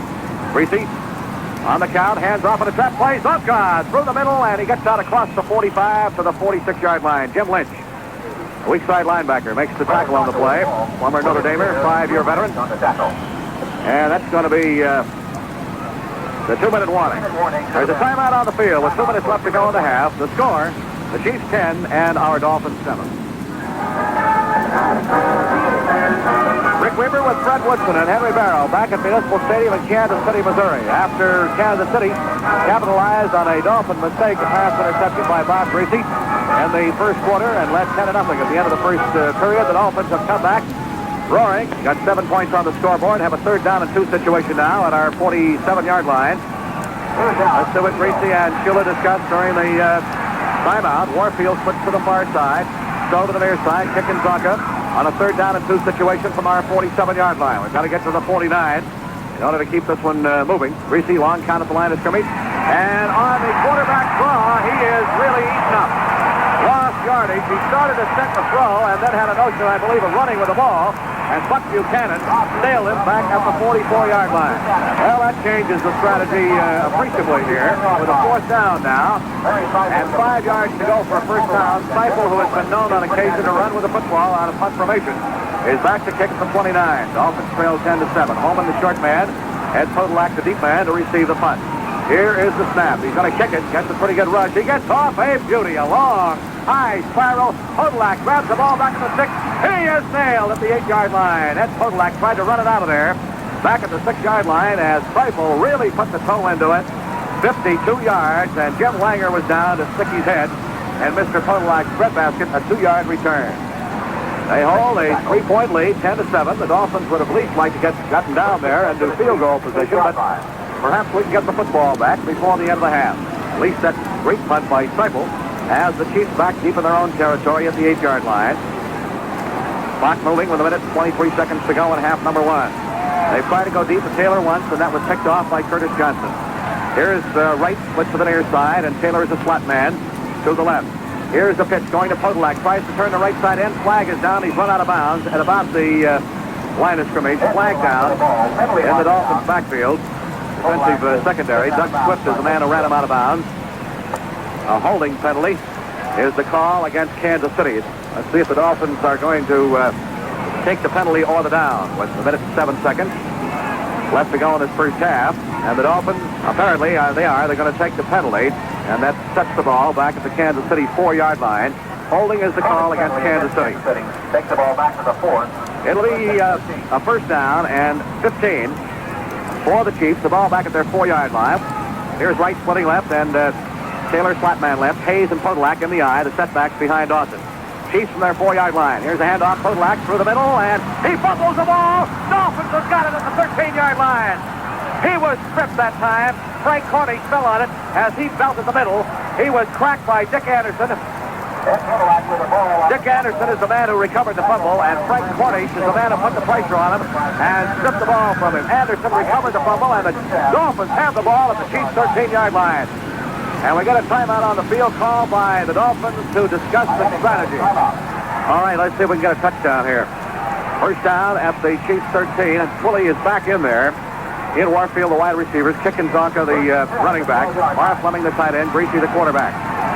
Speaker 9: Greasy on the count, hands off on a trap play. Zonka through the middle, and he gets out across the 45 to the 46-yard line. Jim Lynch, a weak side linebacker, makes the tackle on the play. Former Notre Damer, 5-year veteran. And that's going to be the 2-minute warning. There's a timeout on the field with 2 minutes left to go in the half. The score, the Chiefs 10 and our Dolphins 7. Rick Weaver with Fred Woodson and Henry Barrow back at Municipal Stadium in Kansas City, Missouri. After Kansas City capitalized on a Dolphin mistake, a pass interception by Bob Greasy in the first quarter and led 10-0 at the end of the first period. The Dolphins have come back roaring. Got 7 points on the scoreboard. Have a 3rd down and 2 situation now at our 47-yard line. Let's see what Greasy and Shula discussed during the timeout. Warfield puts to the far side. Stowe to the near side. Kick and Zonka on a 3rd down and 2 situation from our 47-yard line. We've got to get to the 49 in order to keep this one moving. Greasy long count at the line of scrimmage. And on the quarterback draw, he is really eaten up. Lost yardage. He started to set the throw and then had a notion, I believe, of running with the ball. And Buck Buchanan nailed him back at the 44-yard line. Well, that changes the strategy appreciably here with a 4th down now. And 5 yards to go for a first down. Seifel, who has been known on occasion to run with the football out of punt formation, is back to kick at the 29. Dolphins trail 10-7. Holman, the short man, and Podolak, the deep man, to receive the punt. Here is the snap. He's going to kick it. Gets a pretty good rush. He gets off. A beauty. A long, high spiral. Podolak grabs the ball back at the 6. He is nailed at the 8-yard line. Ed Podolak tried to run it out of there. Back at the 6-yard line as Seifel really put the toe into it. 52 yards, and Jim Langer was down to stick his head. And Mr. Podolak's breadbasket, a 2-yard return. They hold a 3-point lead, 10-7. The Dolphins would have at least liked to get gotten down there and do field goal position, but perhaps we can get the football back before the end of the half. At least that great punt by Seifel has the Chiefs back deep in their own territory at the 8-yard line. Clock moving with 1:23 to go in half number 1. They tried to go deep with Taylor once, and that was picked off by Curtis Johnson. Here's Wright, split to the near side, and Taylor is a slot man to the left. Here's the pitch going to Podolak. Tries to turn the right side in. Flag is down. He's run out of bounds at about the line of scrimmage. Flag down in the Dolphins' backfield. Defensive secondary. Doug Swift is the man who ran him out of bounds. A holding penalty is the call against Kansas City. Let's see if the Dolphins are going to take the penalty or the down. With 1:07 left to go in this first half. And the Dolphins, apparently, they are. They're going to take the penalty. And that sets the ball back at the Kansas City 4-yard line. Holding is the call against Kansas City.
Speaker 10: Takes the ball back to the 4.
Speaker 9: It'll be a first down and 15 for the Chiefs. The ball back at their 4-yard line. Here's Wright splitting left and Taylor slotman left. Hayes and Podolak in the eye. The setbacks behind Dawson. Chiefs from their 4-yard line. Here's a handoff. Podolak through the middle, and he fumbles the ball. Dolphins have got it at the 13-yard line. He was stripped that time. Frank Cornish fell on it as he belted the middle. He was cracked by Dick Anderson. Dick Anderson is the man who recovered the fumble, and Frank Cornish is the man who put the pressure on him and stripped the ball from him. Anderson recovered the fumble, and the Dolphins have the ball at the Chiefs' 13-yard line. And we got a timeout on the field call by the Dolphins to discuss the strategy. All right, let's see if we can get a touchdown here. First down at the Chiefs' 13, and Twilley is back in there. In Warfield, the wide receivers. Kick and Zonka, the running back. Marv Fleming, the tight end. Greasy, the quarterback.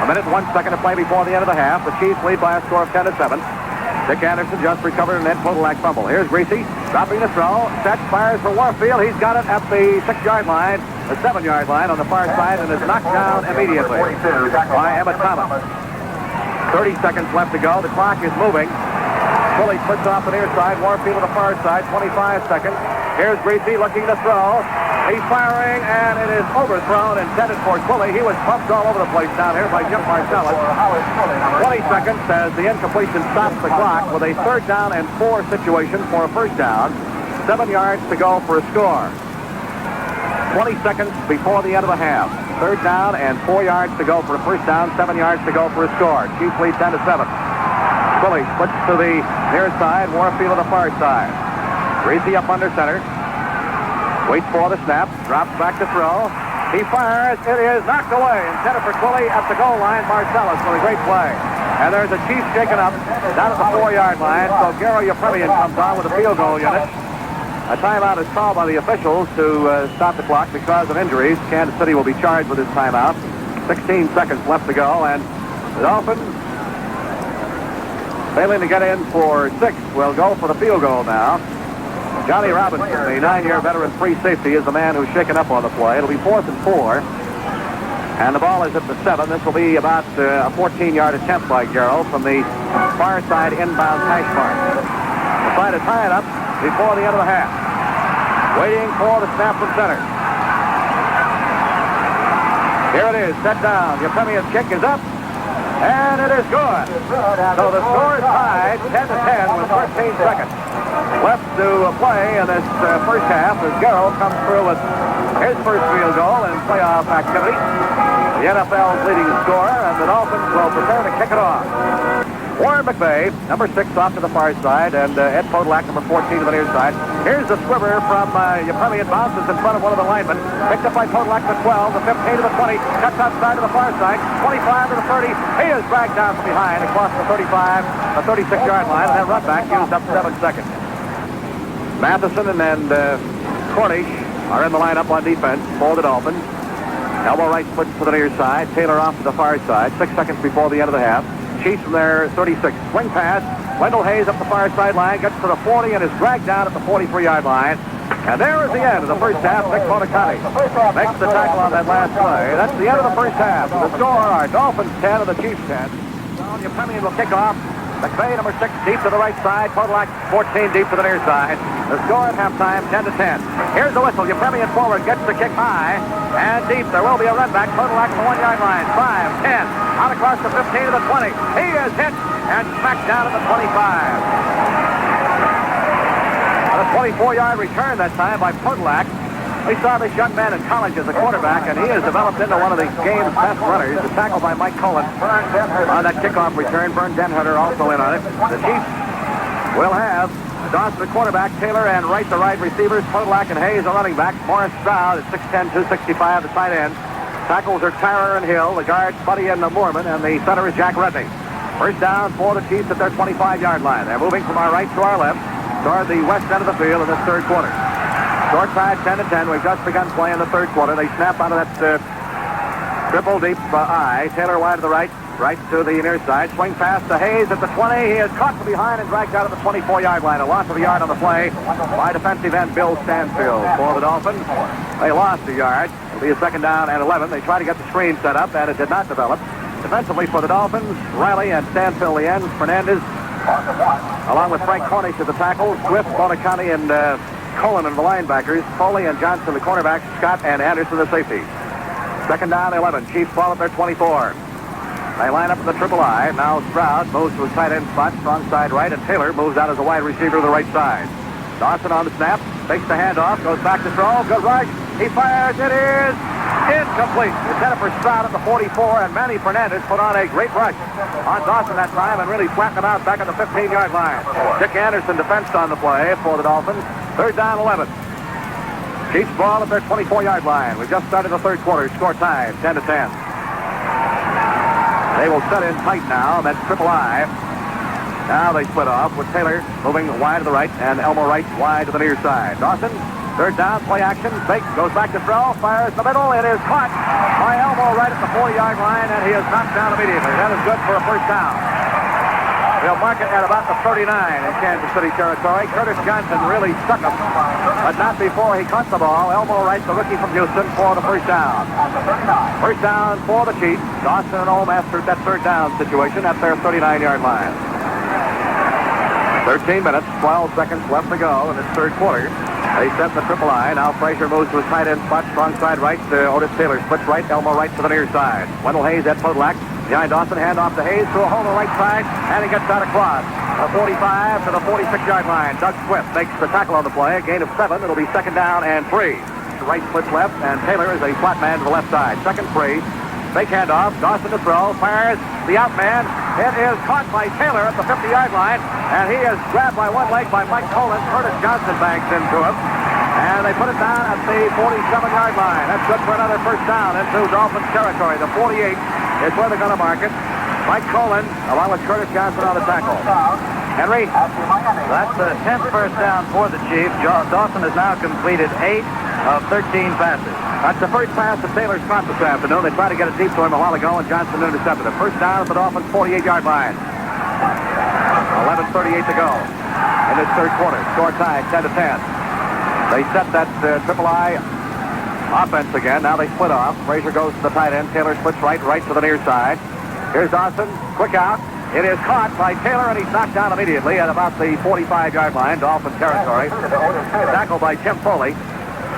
Speaker 9: 1:01 to play before the end of the half. The Chiefs lead by a score of 10-7. Dick Anderson just recovered an Ed Podolak fumble. Here's Greasy, dropping the throw. Set, fires for Warfield. He's got it at the 6-yard line, the 7-yard line on the far side, and is knocked down immediately by Emmett Thomas. 30 seconds left to go. The clock is moving. Twilley puts off the near side. Warfield on the far side. 25 seconds. Here's Greasy looking to throw. He's firing, and it is overthrown, intended for Twilley. He was pumped all over the place down here by Jim Marcellus. 20 seconds as the incompletion stops the clock with a 3rd down and 4 situation for a first down. 7 yards to go for a score. 20 seconds before the end of the half. 3rd down and 4 yards to go for a first down. 7 yards to go for a score. Chiefs lead 10-7. Twilley splits to the near side. Warfield on the far side. Greasy up under center. Waits for the snap. Drops back to throw. He fires. It is knocked away. Intended for Twilley at the goal line. Marcellus with a great play. And there's a Chiefs shaken up down at the 4-yard line. So Garo Yepremian comes on with a field goal unit. A timeout is called by the officials to stop the clock because of injuries. Kansas City will be charged with this timeout. 16 seconds left to go. And the Dolphins, failing to get in for 6, will go for the field goal now. Johnny Robinson, the 9-year veteran free safety, is the man who's shaken up on the play. It'll be 4th and 4. And the ball is at the 7. This will be about a 14-yard attempt by Garo from the far side inbound hash mark. They'll try to tie it up before the end of the half. Waiting for the snap from center. Here it is, set down. Yepremian's kick is up. And it is good. So the score is tied 10-10 with 13 seconds left to play in this first half as Garo comes through with his first field goal in playoff activity. The NFL's leading scorer, and the Dolphins will prepare to kick it off. Warren McVay, number 6 off to the far side, and Ed Podolak, number 14 to the near side. Here's the swiver from Yepremian, bounces in front of one of the linemen. Picked up by Podolak to the 12, the 15 to the 20, cuts outside to the far side, 25 to the 30. He is dragged down from behind across the 35, the 36-yard line, and that run back used up 7 seconds. Matheson and Cornish are in the lineup on defense for the Dolphins. Elbow right splits to the near side. Taylor off to the far side. 6 seconds before the end of the half. Chiefs from their 36. Swing pass Wendell Hayes up the far sideline, gets to the 40 and is dragged down at the 43-yard line. And there is the end of the first half. Nick Monicani makes the tackle on that last play. That's the end of the first half. The score are Dolphins 10 and the Chiefs 10. Down Yepemian will kick off. McVay, number 6, deep to the right side. Podolak, 14, deep to the near side. The score at halftime, 10-10. Here's the whistle. Yepemian forward, gets the kick high and deep. There will be a run back. Podolak to the 1-yard line. 5, 10, out across the 15 to the 20. He is hit and smacked down at the 25. A 24-yard return that time by Podolak. We saw this young man in college as a quarterback, and he has developed into one of the game's best runners. The tackle by Mike Cullen on that kickoff return. Vern Denhutter also in on it. The Chiefs will have Dawson, the quarterback, Taylor and Wright, the wide receivers, Podolak and Hayes, the running back. Morris Stroud at 6'10", 265, the tight end. Tackles are Tyrer and Hill, the guards, Buddy and Moorman, and the center is Jack Redney. First down for the Chiefs at their 25-yard line. They're moving from our right to our left toward the west end of the field in this third quarter. Short side, 10-10. We've just begun play in the third quarter. They snap out of that triple deep I. Taylor wide to the right to the near side. Swing pass to Hayes at the 20. He is caught from behind and dragged out of the 24-yard line. A loss of a yard on the play by defensive end Bill Stanfield for the Dolphins. They lost a yard. It'll be a second down and 11. They tried to get the screen set up, and it did not develop. Defensively for the Dolphins, Riley and Stanfield the ends. Fernandez, along with Frank Cornish at the tackles. Swift, Monicani, and Cullen and the linebackers. Foley and Johnson the cornerbacks. Scott and Anderson the safeties. Second down, 11. Chiefs ball at their 24. They line up in the triple I. Now Stroud moves to his tight end spot, strong side right, and Taylor moves out as a wide receiver to the right side. Dawson on the snap, takes the handoff, goes back to throw, good rush. He fires, it is incomplete. It's headed for Stroud at the 44, and Manny Fernandez put on a great rush on Dawson that time and really flattened him out back at the 15-yard line. Dick Anderson defensed on the play for the Dolphins. Third down, 11. Chiefs ball at their 24-yard line. We've just started the third quarter. Score tied, 10-10. They will set in tight now. That's triple I. Now they split off with Taylor moving wide to the right and Elmo Wright wide to the near side. Dawson, third down, play action. Fake, goes back to throw, fires the middle. It is caught by Elmo Wright at the 40-yard line, and he is knocked down immediately. That is good for a first down. They'll mark it at about the 39 in Kansas City territory. Curtis Johnson really stuck him, but not before he caught the ball. Elmo Wright, the rookie from Houston, for the first down. First down for the Chiefs. Dawson and Ohm mastered that third down situation at their 39-yard line. 13 minutes, 12 seconds left to go in this third quarter. They set the triple I. Now Frazier moves to his tight end spot, strong side right to Otis Taylor. Splits right, Elmo Wright to the near side. Wendell Hayes at Podolak. Behind Dawson, hand off to Hayes to a hole on the right side, and he gets out across. The 45 to the 46-yard line. Doug Swift makes the tackle on the play. A gain of 7. It'll be second down and 3. Right splits left, and Taylor is a flat man to the left side. Second 3. Fake handoff. Dawson to throw. Fires the out man. It is caught by Taylor at the 50-yard line, and he is grabbed by one leg by Mike Cullen. Curtis Johnson bangs into him, and they put it down at the 47-yard line. That's good for another first down into Dolphins territory. The 48 is where they're going to mark it. Mike Cullen, along with Curtis Johnson on the tackle. Henry.
Speaker 10: That's the 10th first down for the Chiefs. Dawson has now completed 8 of 13 passes.
Speaker 9: That's the first pass that Taylor's caught this afternoon. They tried to get it deep to him a while ago, and Johnson intercepted it. First down at the Dolphins' 48-yard line. 11:38 to go in this third quarter. Score tied, 10-10. They set that triple I offense again. Now they split off. Frazier goes to the tight end. Taylor splits right to the near side. Here's Dawson. Quick out. It is caught by Taylor, and he's knocked down immediately at about the 45-yard line, Dolphin territory. Tackled by Tim Foley.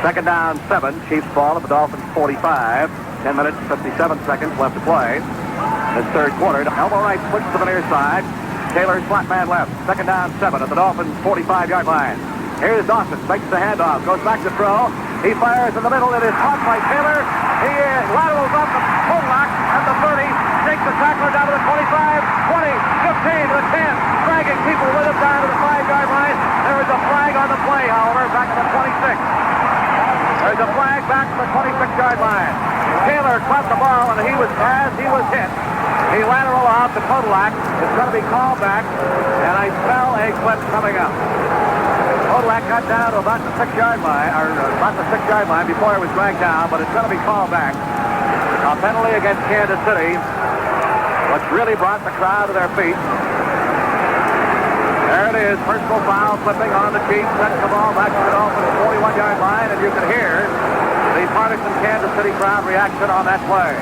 Speaker 9: Second down, 7. Chiefs ball at the Dolphins' 45. 10 minutes, 57 seconds left to play. This third quarter. Elmo Wright splits to the near side. Taylor's flat man left. Second down, 7 at the Dolphins' 45-yard line. Here's Dawson. Makes the handoff. Goes back to throw. He fires in the middle. It is caught by Taylor. He laterals up the Podolak at the 30. Takes the tackler down to the 25, 20, 15 to the 10. Dragging people with him down to the 5-yard line. There is a flag on the play, however, back to the 26. There's a flag back to the 26-yard line. Taylor caught the ball, and as he was hit, he lateral off to Podolak. It's going to be called back, and I smell a clip coming up. Podolak got down to about the 6-yard line, or about the 6-yard line before he was dragged down, but it's going to be called back. A penalty against Kansas City, which really brought the crowd to their feet. There it is, personal foul flipping on the cheek, sets the ball back to the Dolphins' 41-yard line, and you can hear the partisan Kansas City crowd reaction on that play.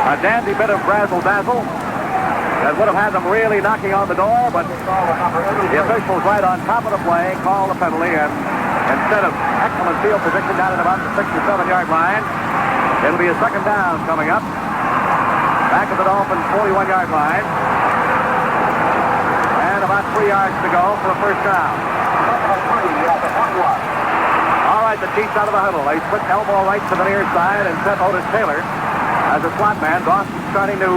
Speaker 9: A dandy bit of razzle-dazzle that would have had them really knocking on the door, but the officials right on top of the play called the penalty, and instead of excellent field position down at about the 6 or 7-yard line, it'll be a second down coming up. Back at the Dolphins' 41-yard line. And about 3 yards to go for a first down. All right, the Chiefs out of the huddle. They split elbow right to the near side and set Otis Taylor as a slot man. Dawson starting to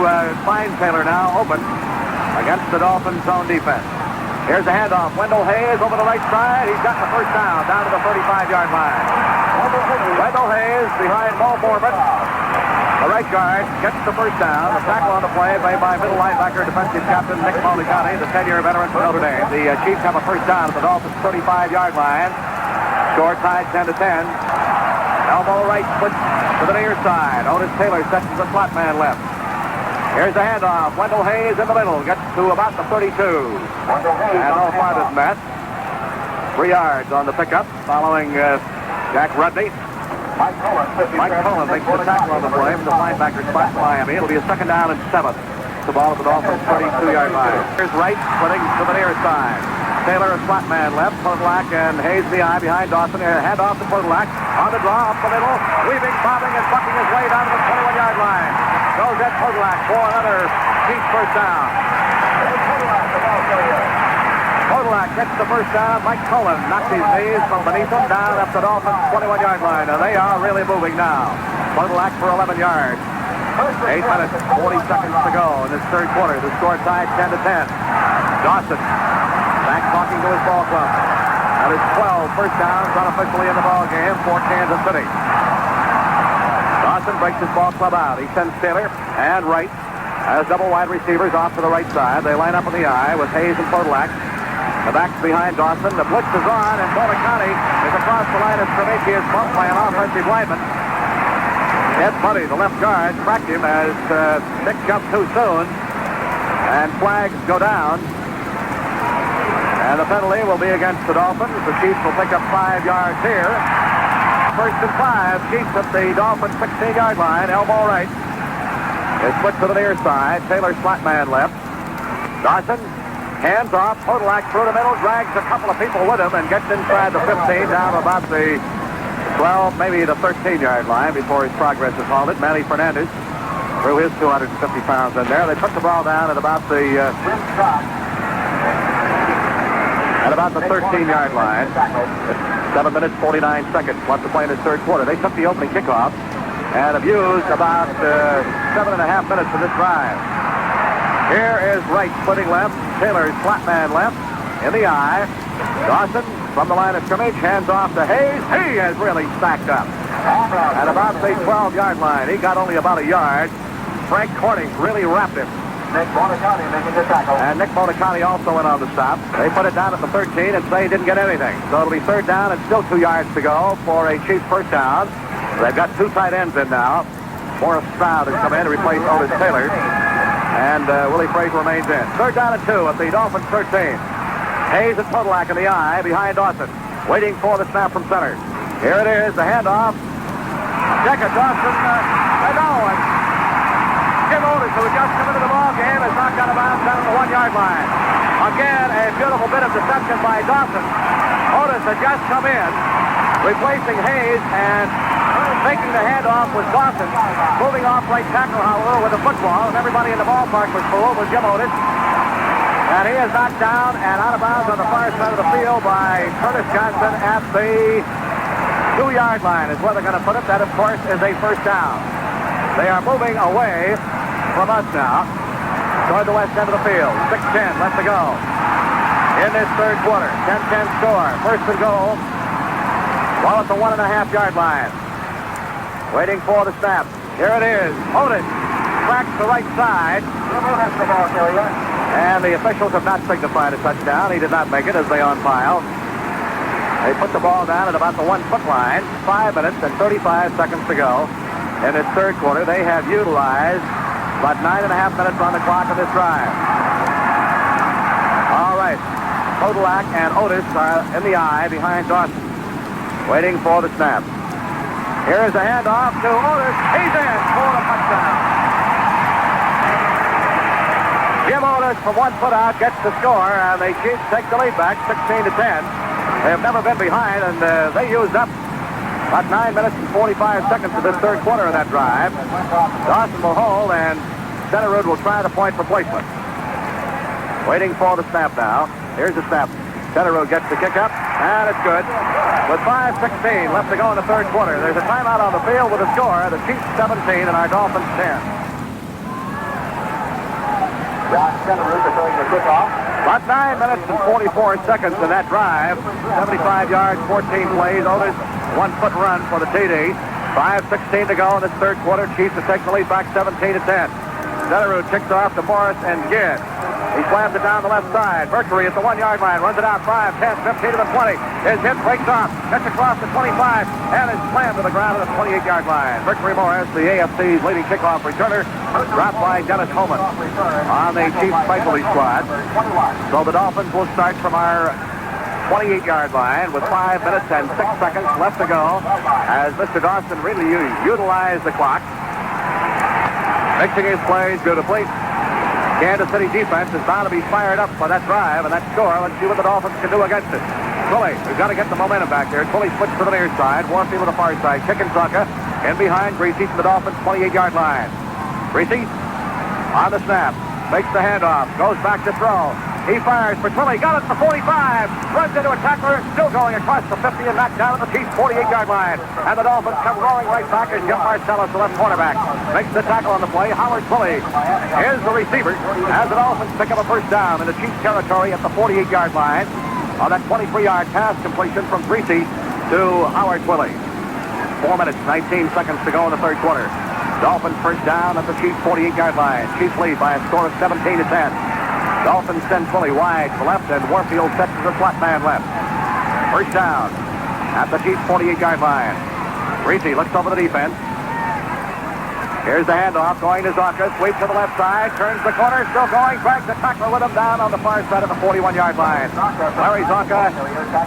Speaker 9: find Taylor now open against the Dolphins' zone defense. Here's a handoff. Wendell Hayes over the right side. He's got the first down to the 35-yard line. Wendell Hayes behind Mo Mormon. The right guard gets the first down. The tackle on the play made by middle linebacker defensive captain Nick Molicani, the 10-year veteran from Notre Dame. The Chiefs have a first down at the Dolphins' 35-yard line. Score tied 10-10. Elbow right, split to the near side. Otis Taylor sets the slot man left. Here's the handoff. Wendell Hayes in the middle. Gets to about the 32. And no farther than that. 3 yards on the pickup following Jack Rudney. Mike Cullen makes the tackle on the play from the linebacker spot in Miami. It'll be a second down and 7. The ball at the Dolphins' 32-yard line. Here's Wright splitting to the near side. Taylor, a slot man left. Podolak and Hayes the eye behind Dawson. Hand off to Podolak. On the draw, up the middle. Weaving, bobbing, and bucking his way down to the 21-yard line. Goes at Podolak for another Chiefs first down. Podolak gets the first down. Mike Cullen knocks his knees from beneath him down up the Dolphins' 21-yard line. Now they are really moving now. Podolak for 11 yards. 8 minutes, 40 seconds to go in this third quarter. The score tied 10-10. Dawson back talking to his ball club. That is 12 first downs unofficially in the ball game for Kansas City. Dawson breaks his ball club out. He sends Taylor and Wright as double wide receivers off to the right side. They line up in the eye with Hayes and Podolak. The back's behind Dawson. The blitz is on, and Molicani is across the line of scrimmage. He is bumped by an offensive lineman. Ed Buddy, the left guard, cracked him as Nick jumped too soon. And flags go down. And the penalty will be against the Dolphins. The Chiefs will pick up 5 yards here. First and 5. Chiefs at the Dolphins' 16-yard line. Elbow right. They split to the near side. Taylor slot man left. Dawson. Hands off, Podolak through the middle, drags a couple of people with him and gets inside the 15 down about the 12, maybe the 13-yard line before his progress is halted. Manny Fernandez threw his 250 pounds in there. They put the ball down at about the 13-yard line. 7 minutes, 49 seconds left to play in this third quarter. They took the opening kickoff and have used about 7.5 minutes of this drive. Here is Wright splitting left. Taylor's flat man left in the eye. Dawson from the line of scrimmage, hands off to Hayes. He has really stacked up. At about the 12-yard line, he got only about a yard. Frank Corning really wrapped him. Nick Molicani making the tackle. And Nick Molicani also went on the stop. They put it down at the 13 and say he didn't get anything. So it'll be third down and still 2 yards to go for a Chiefs first down. They've got 2 tight ends in now. Morris Stroud has come in to replace Otis Taylor. And Willie Frazier remains in. Third down and 2 at the Dolphins' 13. Hayes and Podolak in the eye behind Dawson. Waiting for the snap from center. Here it is, the handoff. Decker, Dawson, and Jim Otis, who had just come into the ball game, is knocked out of bounds down on the 1-yard line. Again, a beautiful bit of deception by Dawson. Otis had just come in, replacing Hayes, and taking the handoff was Dawson. Moving off right tackle, however, with the football, and everybody in the ballpark was fooled with Jim Otis. And he is knocked down and out of bounds on the far side of the field by Curtis Johnson at the 2-yard line is where they're going to put it. That, of course, is a first down. They are moving away from us now toward the west end of the field. 6:10 left to go in this third quarter. 10-10 score. First and goal. Ball at the 1.5-yard line. Waiting for the snap. Here it is. Otis cracks the right side. And the officials have not signified a touchdown. He did not make it as they on file. They put the ball down at about the 1-foot line. 5 minutes and 35 seconds to go in this third quarter. They have utilized about 9.5 minutes on the clock of this drive. All right. Kodalak and Otis are in the eye behind Dawson, waiting for the snap. Here's a handoff to Otis. He's in for the touchdown. Jim Otis from 1 foot out gets the score, and the Chiefs take the lead back 16-10. They have never been behind, and they used up about 9 minutes and 45 seconds of this third quarter of that drive. Dawson will hold, and Centerrood will try the point replacement. Waiting for the snap now. Here's the snap. Centerrood gets the kick up, and it's good. With 5:16 left to go in the third quarter, there's a timeout on the field with a score. The Chiefs 17 and our Dolphins 10. About 9 minutes and 44 seconds in that drive. 75 yards, 14 plays. Otis, 1 foot run for the TD. 5:16 to go in this third quarter. Chiefs to take the lead back 17-10. Centerrood kicks off to Morris and Gidd. He slams it down the left side. Mercury at the 1 yard line. Runs it out 5, 10, 15 to the 20. His hit breaks off. Gets across the 25 and is slammed to the ground at the 28 yard line. Mercury Morris, the AFC's leading kickoff returner, dropped by Dennis Homan on the Chiefs Special League squad. So the Dolphins will start from our 28 yard line with 5 minutes and 6 seconds left to go as Mr. Dawson really utilized the clock, mixing his plays beautifully. Kansas City defense is bound to be fired up for that drive and that score. Let's see what the Dolphins can do against it. Twilley, we've got to get the momentum back there. Twilley switched to the near side. Warfield to the far side. Chickensaka in behind Greasy to the Dolphins' 28-yard line. Greasy on the snap. Makes the handoff. Goes back to throw. He fires for Twilley. Got it at the 45. Runs into a tackler. Still going across the 50 and knocked down at the Chiefs' 48-yard line. And the Dolphins come roaring right back as Jim Marcellus, the left cornerback, makes the tackle on the play. Howard Twilley is the receiver as the Dolphins pick up a first down in the Chiefs' territory at the 48-yard line on that 23-yard pass completion from Greasy to Howard Twilley. 4 minutes, 19 seconds to go in the third quarter. Dolphins first down at the Chiefs' 48-yard line. Chiefs lead by a score of 17-10. Dolphins send Twilley wide to the left, and Warfield sets the slot man left. First down at the Chiefs' 48-yard line. Greasy looks over the defense. Here's the handoff going to Zonka. Sweep to the left side. Turns the corner. Still going. Drags the tackler with him down on the far side of the 41-yard line. Larry Zonka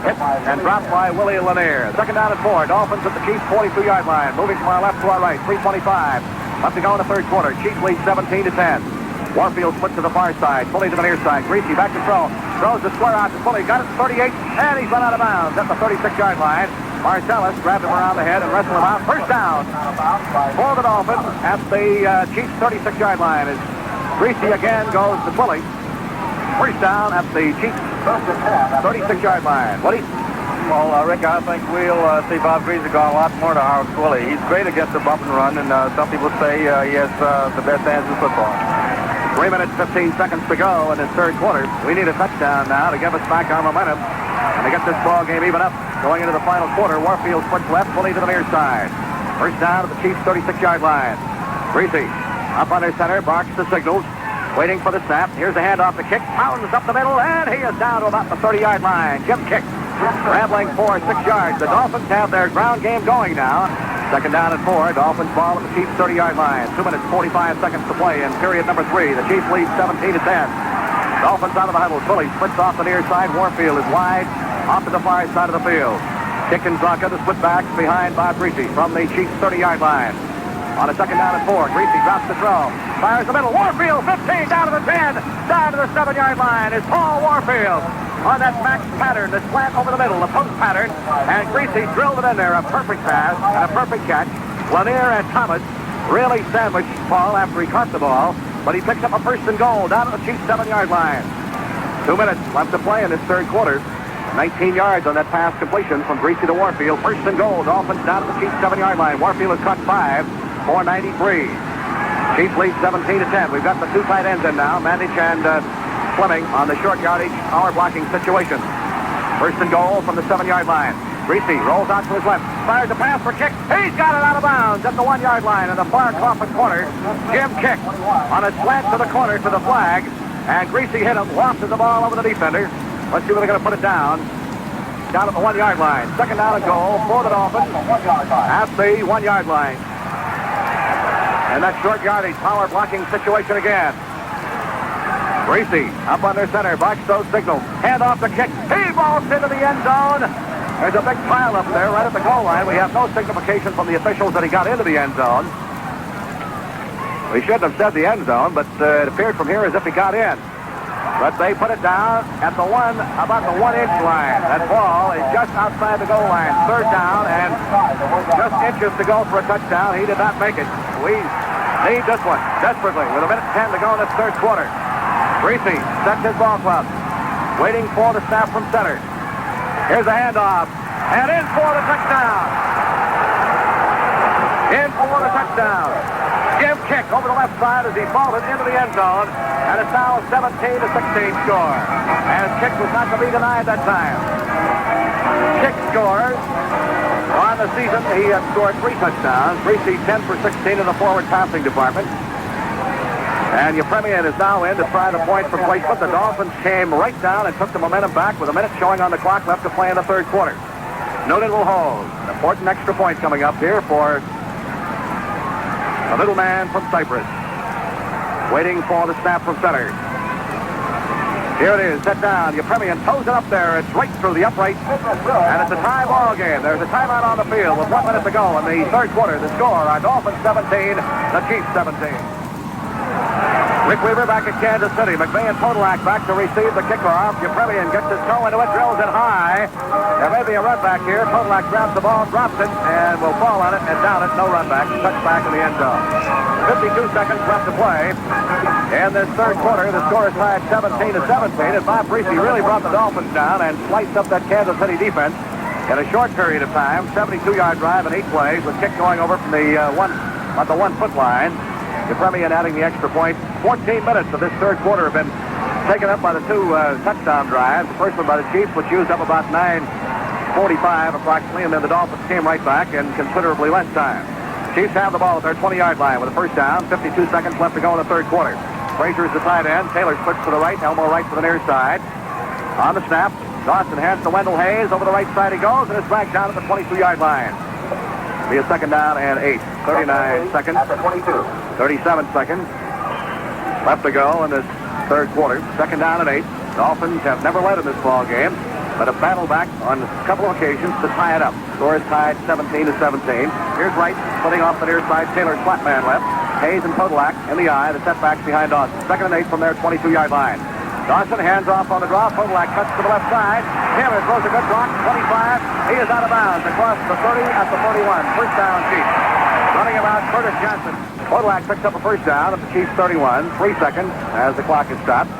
Speaker 9: hit and dropped by Willie Lanier. Second down and 4. Dolphins at the Chiefs' 42-yard line. Moving from our left to our right. 3:25 left to go in the third quarter. Chiefs lead 17-10. Warfield splits to the far side. Twilley to the near side. Greasy back to throw. Throws the square out to Twilley. Got it at 38, and he's run out of bounds at the 36-yard line. Marcellus grabbed him around the head and wrestled him out. First down for the Dolphins at the Chiefs' 36-yard line. As Greasy again goes to Twilley. First down at the Chiefs' 36-yard line. Woody?
Speaker 10: Well, Rick, I think we'll see Bob Greasy go a lot more to Howard Twilley. He's great against the bump and run, and some people say he has the best hands in football.
Speaker 9: 3 minutes, 15 seconds to go in this third quarter. We need a touchdown now to give us back our momentum and to get this ball game even up. Going into the final quarter, Warfield splits left, Twilley to the near side. First down at the Chiefs' 36-yard line. Greasy up under center, barks the signals, waiting for the snap. Here's the handoff, the kick, pounds up the middle, and he is down to about the 30-yard line. Jim Kick, rambling for 6 yards. The Dolphins have their ground game going now. Second down and 4. Dolphins ball at the Chiefs' 30-yard line. 2 minutes, 45 seconds to play in period number 3. The Chiefs lead 17-10. Dolphins out of the huddle. Twilley splits off the near side. Warfield is wide off to the far side of the field. Chickensaka, the split back behind Bob Greasy from the Chiefs' 30-yard line. On a second down and 4. Greasy drops the throw. Fires the middle. Warfield, 15, down to the 10. Down to the 7-yard line is Paul Warfield. On that max pattern, the slant over the middle, the post pattern, and Greasy drilled it in there. A perfect pass and a perfect catch. Lanier and Thomas really sandwiched Paul after he caught the ball, but he picks up a first and goal down at the Chiefs' 7-yard line. 2 minutes left to play in this third quarter. 19 yards on that pass completion from Greasy to Warfield. First and goal. Dolphins down at the Chiefs' 7-yard line. Warfield has caught 5 for 93. Chiefs lead 17-10. We've got the 2 tight ends in now, Mandich and Fleming on the short yardage power blocking situation. First and goal from the 7-yard line. Greasy rolls out to his left, fires a pass for Kick. He's got it out of bounds at the 1-yard line in the far coffin corner. Jim Kick on a slant to the corner to the flag, and Greasy hit him, lofted the ball over the defender. Let's see where they're going to put it down. Down at the 1-yard line. Second down and goal for the Dolphins at the 1-yard line. And that short yardage power blocking situation again. Greasy up under center. Box those signals. Hand off the kick. He balls into the end zone. There's a big pile up there right at the goal line. We have no signification from the officials that he got into the end zone. We shouldn't have said the end zone, but it appeared from here as if he got in. But they put it down at about the 1-inch line. That ball is just outside the goal line. Third down and just inches to go for a touchdown. He did not make it. We need this one desperately with 1:10 to go in this third quarter. Greasy sets his ball club, waiting for the snap from center. Here's the handoff, and in for the touchdown. In for the touchdown. Jim kick over the left side as he vaulted into the end zone, and it's now a 17-16 score. And Kick was not to be denied that time. Kick scores. On the season, he had scored 3 touchdowns. Greasy 10 for 16 in the forward passing department. And Yepremian is now in to try the point for placement. The Dolphins came right down and took the momentum back with a minute showing on the clock left to play in the third quarter. Noonan will hold. An important extra point coming up here for the little man from Cyprus. Waiting for the snap from center. Here it is, set down. Yepremian toes it up there. It's right through the upright. And it's a tie ball game. There's a timeout on the field with 1 minute to go in the third quarter. The score, our Dolphins 17, the Chiefs 17. Rick Weaver back at Kansas City. McVay and Podolak back to receive the kickoff. Yepremian gets his toe into it, drills it high. There may be a run back here. Podolak grabs the ball, drops it, and will fall on it and down it. No run back. Touchback in the end zone. 52 seconds left to play. In this third quarter, the score is tied 17-17, and Bob Greasy really brought the Dolphins down and sliced up that Kansas City defense in a short period of time. 72-yard drive in 8 plays with Kick going over from the 1-foot line. Yepremian adding the extra point. 14 minutes of this third quarter have been taken up by the 2 touchdown drives. The first one by the Chiefs, which used up about 9:45 approximately, and then the Dolphins came right back in considerably less time. Chiefs have the ball at their 20-yard line with a first down. 52 seconds left to go in the third quarter. Frazier's the tight end. Taylor splits to the right, elbow right to the near side. On the snap, Dawson hands to Wendell Hayes. Over the right side he goes, and it's dragged down at the 22-yard line. Be a second down and 8. 39 seconds. 37 seconds left to go in this third quarter. Second down and 8. Dolphins have never led in this ball game, but have battled back on a couple of occasions to tie it up. Score is tied 17-17. Here's Wright putting off the near side. Taylor's flat man left. Hayes and Podolak in the eye. The setbacks behind Dawson. Second and 8 from their 22-yard line. Dawson hands off on the draw. Podolak cuts to the left side. Taylor throws a good block. 25. He is out of bounds across the 30 at the 41. First down, Chiefs. Running about Curtis Johnson. Podolak picks up a first down at the Chiefs 31. 3 seconds as the clock is stopped.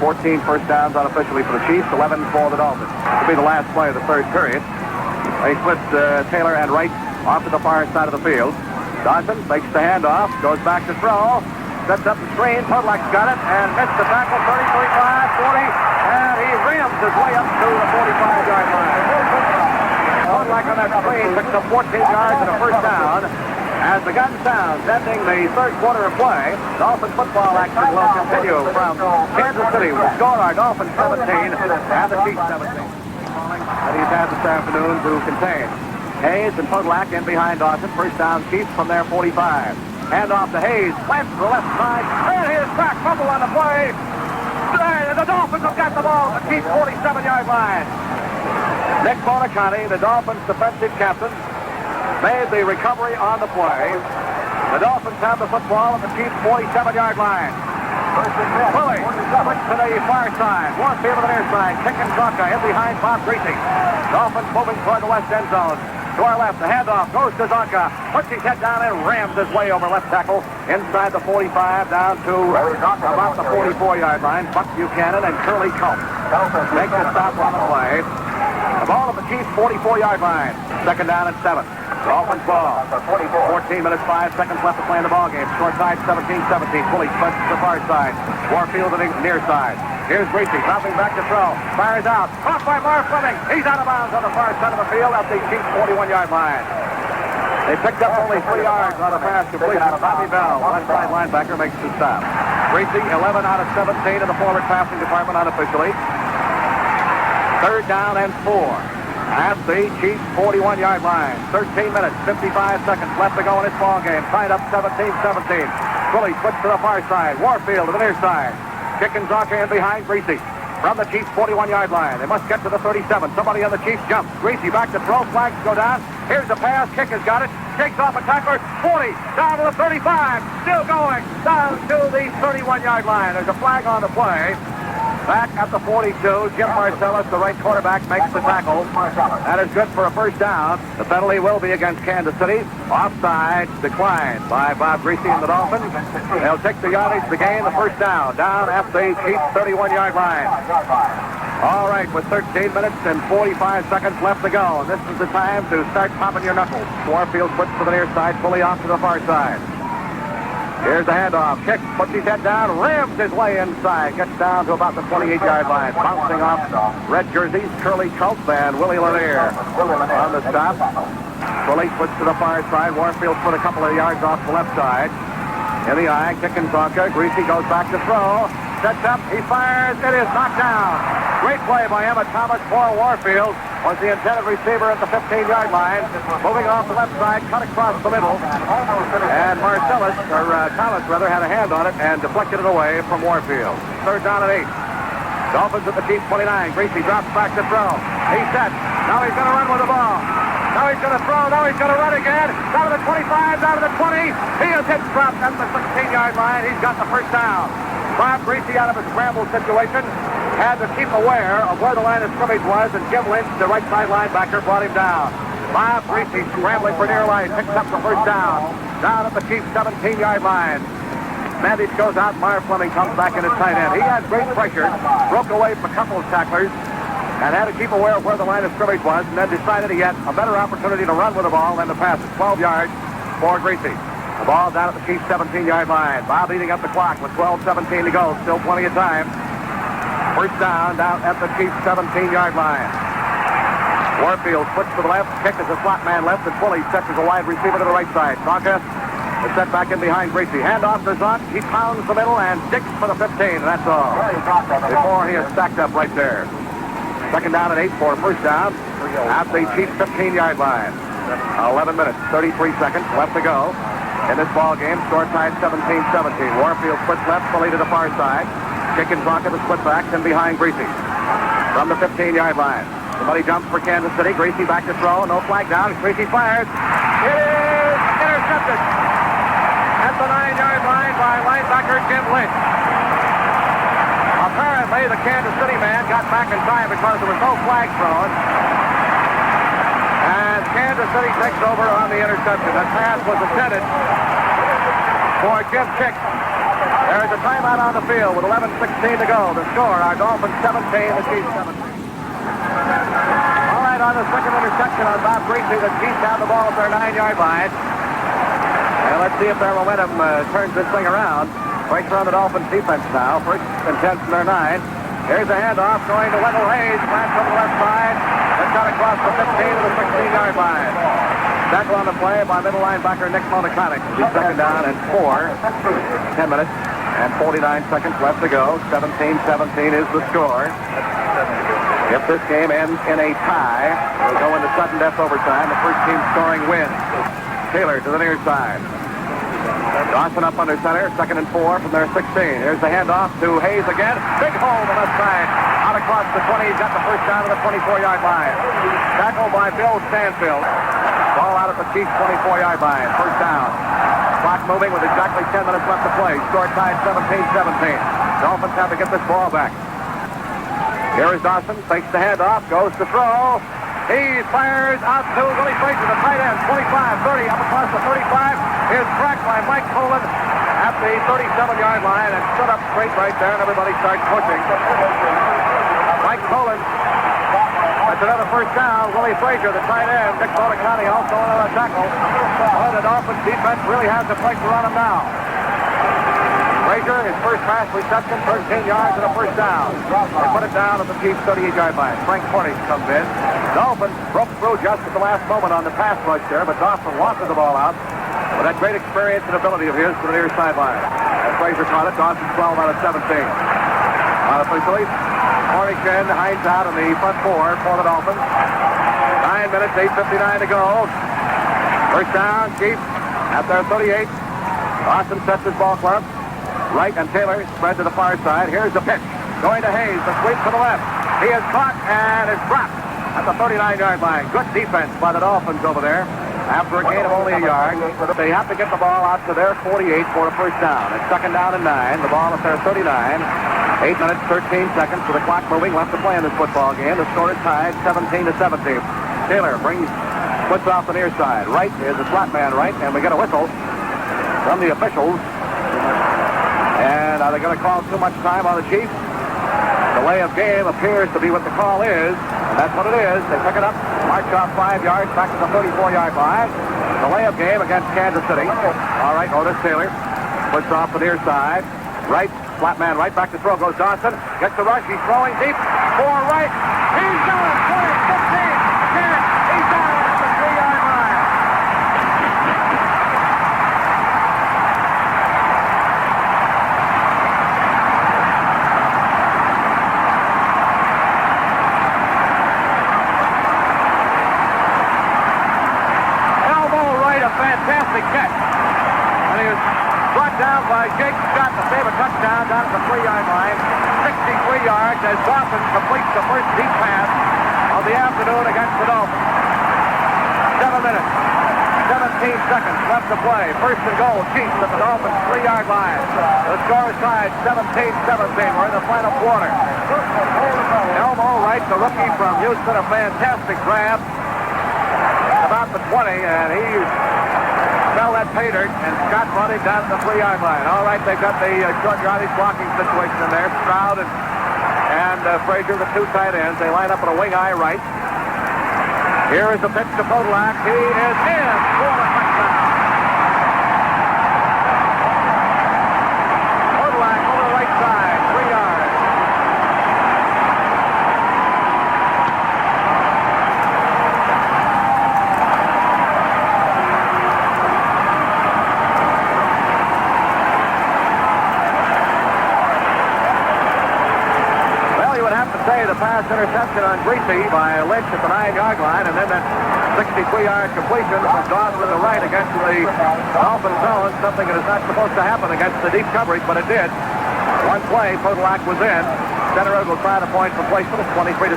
Speaker 9: 14 first downs unofficially for the Chiefs, 11 for the Dolphins. This will be the last play of the third period. They split Taylor and Wright off to the far side of the field. Dawson makes the handoff, goes back to throw, sets up the screen. Podolak's got it and missed the tackle. 30, 35, 40, and he rams his way up to the 45-yard line. Podolak on that screen picks up 14 yards and a first down. As the gun sounds, ending the third quarter of play, Dolphin football action will continue from Kansas City with the score, our Dolphins 17 and the Chiefs 17. That he's had this afternoon to contain. Hayes and Podolak in behind Dawson. First down Chiefs from their 45. Hand off to Hayes, slants to the left side, and here's back, fumble on the play. The Dolphins have got the ball at the Chiefs 47-yard line. Nick Bonaconte, the Dolphins defensive captain, made the recovery on the play. The Dolphins have the football at the Chiefs' 47-yard line. Willie switch to the far side. Warfield to the near side. Kick and Zonka in behind Bob Greasy. Dolphins moving toward the west end zone. To our left, the handoff goes to Zonka. Puts his head down and rams his way over left tackle inside the 45 down to about the 44-yard line. Buck Buchanan and Curly Culp make the stop on the play. The ball at the Chiefs' 44-yard line. Second down and 7. Dolphins ball. 14 minutes, 5 seconds left to play in the ball game. Short side, 17-17. Fully splits to the far side. Warfield to the near side. Here's Greasy, dropping back to throw. Fires out. Caught by Marv Fleming. He's out of bounds on the far side of the field at the Chiefs' 41-yard line. They picked up only 3 yards on a pass completion. Bobby Bell, one side linebacker, makes the stop. Greasy, 11 out of 17 in the forward passing department unofficially. Third down and 4. At the Chiefs' 41-yard line. 13 minutes, 55 seconds left to go in this ball game. Tied up 17-17. Fully switched to the far side. Warfield to the near side. Chickens-Zocker in behind Greasy. From the Chiefs' 41-yard line. They must get to the 37. Somebody on the Chiefs jumps. Greasy back to throw. Flags go down. Here's the pass. Kick has got it. Shakes off a tackler. 40. Down to the 35. Still going. Down to the 31-yard line. There's a flag on the play. Back at the 42. Jim Marcellus, the right quarterback, makes the tackle. That is good for a first down. The penalty will be against Kansas City. Offside declined by Bob Greasy and the Dolphins. They'll take the yardage to gain the first down. Down at the Chiefs' 31-yard line. All right, with 13 minutes and 45 seconds left to go. And this is the time to start popping your knuckles. Warfield puts to the near side, fully off to the far side. Here's the handoff. Kick, puts his head down, rams his way inside. Gets down to about the 28-yard line. Bouncing off red jerseys, Curly Culp and Willie Lanier on the stop. Willie puts to the far side. Warfield put a couple of yards off the left side. In the eye, Chickens-Zocker. Greasy goes back to throw. Sets up, he fires, it is knocked down. Great play by Emmett Thomas for Warfield. Was the intended receiver at the 15-yard line. Moving off the left side, cut across the middle. And Thomas had a hand on it and deflected it away from Warfield. Third down and 8. Dolphins at the Chiefs' 29. Greasy drops back to throw. He's set. Now he's going to run with the ball. Now he's going to throw. Now he's going to run again. Down to the 25, down to the 20. He is hit, dropped at the 16-yard line. He's got the first down. Bob Greasy, out of a scramble situation, had to keep aware of where the line of scrimmage was, and Jim Lynch, the right side linebacker, brought him down. Bob Greasy scrambling for near life, picks up the first down. Down at the Chiefs' 17-yard line. Mandich goes out, Meyer Fleming comes back in at tight end. He had great pressure, broke away from a couple of tacklers, and had to keep aware of where the line of scrimmage was, and then decided he had a better opportunity to run with the ball than to pass it. 12 yards for Greasy. The ball down at the Chiefs' 17-yard line. Bob eating up the clock with 12:17 to go. Still plenty of time. First down at the Chiefs' 17-yard line. Warfield flips to the left. Kick as a slot man left, and Pulley sets as a wide receiver to the right side. Tonka is set back in behind Greasy. Handoff to Zonk. He pounds the middle and digs for the 15. That's all. Before he is stacked up right there. Second down and 8 for a first down at the Chiefs' 15-yard line. 11 minutes, 33 seconds left to go. In this ball game, score tied 17-17. Warfield splits left, fully to the far side. Chickens-Zocker, the split backs, and behind Greasy. From the 15-yard line. Somebody jumps for Kansas City. Greasy back to throw. No flag down. Greasy fires. It is intercepted at the 9-yard line by linebacker Jim Lynch. Apparently, the Kansas City man got back in time because there was no flag thrown. And Kansas City takes over on the interception. That pass was intended for Jim Chick. There is a timeout on the field with 11:16 to go. The score, our Dolphins 17, the Chiefs 17. All right, on the second interception on Bob Greasy, the Chiefs have the ball at their 9-yard line. And let's see if their momentum turns this thing around. Pressure on the Dolphins defense now. First and 10 from their 9. Here's a handoff going to Wendell Hayes. Flat from the left side. It's got across the 15 to the 16-yard line. Tackle on the play by middle linebacker Nick Moniconic. Second down and 4. 10 minutes and 49 seconds left to go. 17-17 is the score. If this game ends in a tie, we'll go into sudden death overtime. The first team scoring wins. Taylor to the near side. Dawson up under center. Second and 4 from their 16. Here's the handoff to Hayes again. Big hole on the left side. Out across the 20. He's got the first down to the 24-yard line. Tackle by Bill Stanfield. Ball out at the Chiefs' 24-yard line. First down. Clock moving with exactly 10 minutes left to play. Score tied 17-17. Dolphins have to get this ball back. Here is Dawson. Fakes the handoff. Goes to throw. He fires out to Willie Frazier, the tight end. 25, 30, up across the 35. Is cracked by Mike Colin at the 37-yard line and stood up straight right there, and everybody starts pushing. Mike Colin. That's another first down. Willie Frazier, the tight end. Dick Moniconic also another tackle. Well, the Dolphins defense really has the pressure on him now. Frazier, his first pass reception, 13 yards and a first down. They put it down at the Chiefs' 38-yard line. Frank Cornish comes in. Dolphins broke through just at the last moment on the pass rush there, but Dawson wanted the ball out with that great experience and ability of his to the near sideline. As Frazier caught it, Dawson 12 out of 17. Unofficially, Cornish in, Hines out in the front four for the Dolphins. 9 minutes, 8:59 to go. First down, Chiefs at their 38. Dawson sets his ball club. Wright and Taylor spread to the far side. Here's the pitch. Going to Hayes. The sweep to the left. He is caught and is dropped at the 39-yard line. Good defense by the Dolphins over there. After a gain of only a yard, they have to get the ball out to their 48 for a first down. It's second down and 9. The ball at their 39. 8 minutes, 13 seconds with the clock moving. Left to play in this football game. The score is tied 17-17. Taylor puts off the near side. Wright is a slot man right, and we get a whistle from the officials. And are they going to call too much time on the Chiefs? Delay of game appears to be what the call is, and that's what it is. They pick it up, march off 5 yards, back to the 34-yard line. Delay of game against Kansas City. All right, Otis Taylor puts off the near side. Right, flat man right, back to throw goes Dawson. Gets the rush, he's throwing deep for Wright. He's down, 20, 15, 10. He's down at the 3-yard line. Fantastic catch. And he was brought down by Jake Scott to save a touchdown down at the 3-yard line. 63 yards as Dawson completes the first deep pass of the afternoon against the Dolphins. 7 minutes, 17 seconds left to play. First and goal, Chiefs at the Dolphins 3-yard line. The score is tied 17-17. We're in the final quarter. Elmo Wright, the rookie from Houston, a fantastic grab. About the 20, and he fell that pay dirt, and Scott brought him down to the 3-yard line. All right, they've got the short yardage blocking situation in there. Stroud and Frazier, the two tight ends. They line up at a wing eye right. Here is the pitch to Podolak. He is in for a touchdown. Podolak over the right side, 3 yards. The pass interception on Greasy by Lynch at the 9-yard line, and then that 63-yard completion from Dawson to the right against the Dolphins zone, something that is not supposed to happen against the deep coverage, but it did. One play, Podolak was in. Center Road will try to point for placement. It's 23-17.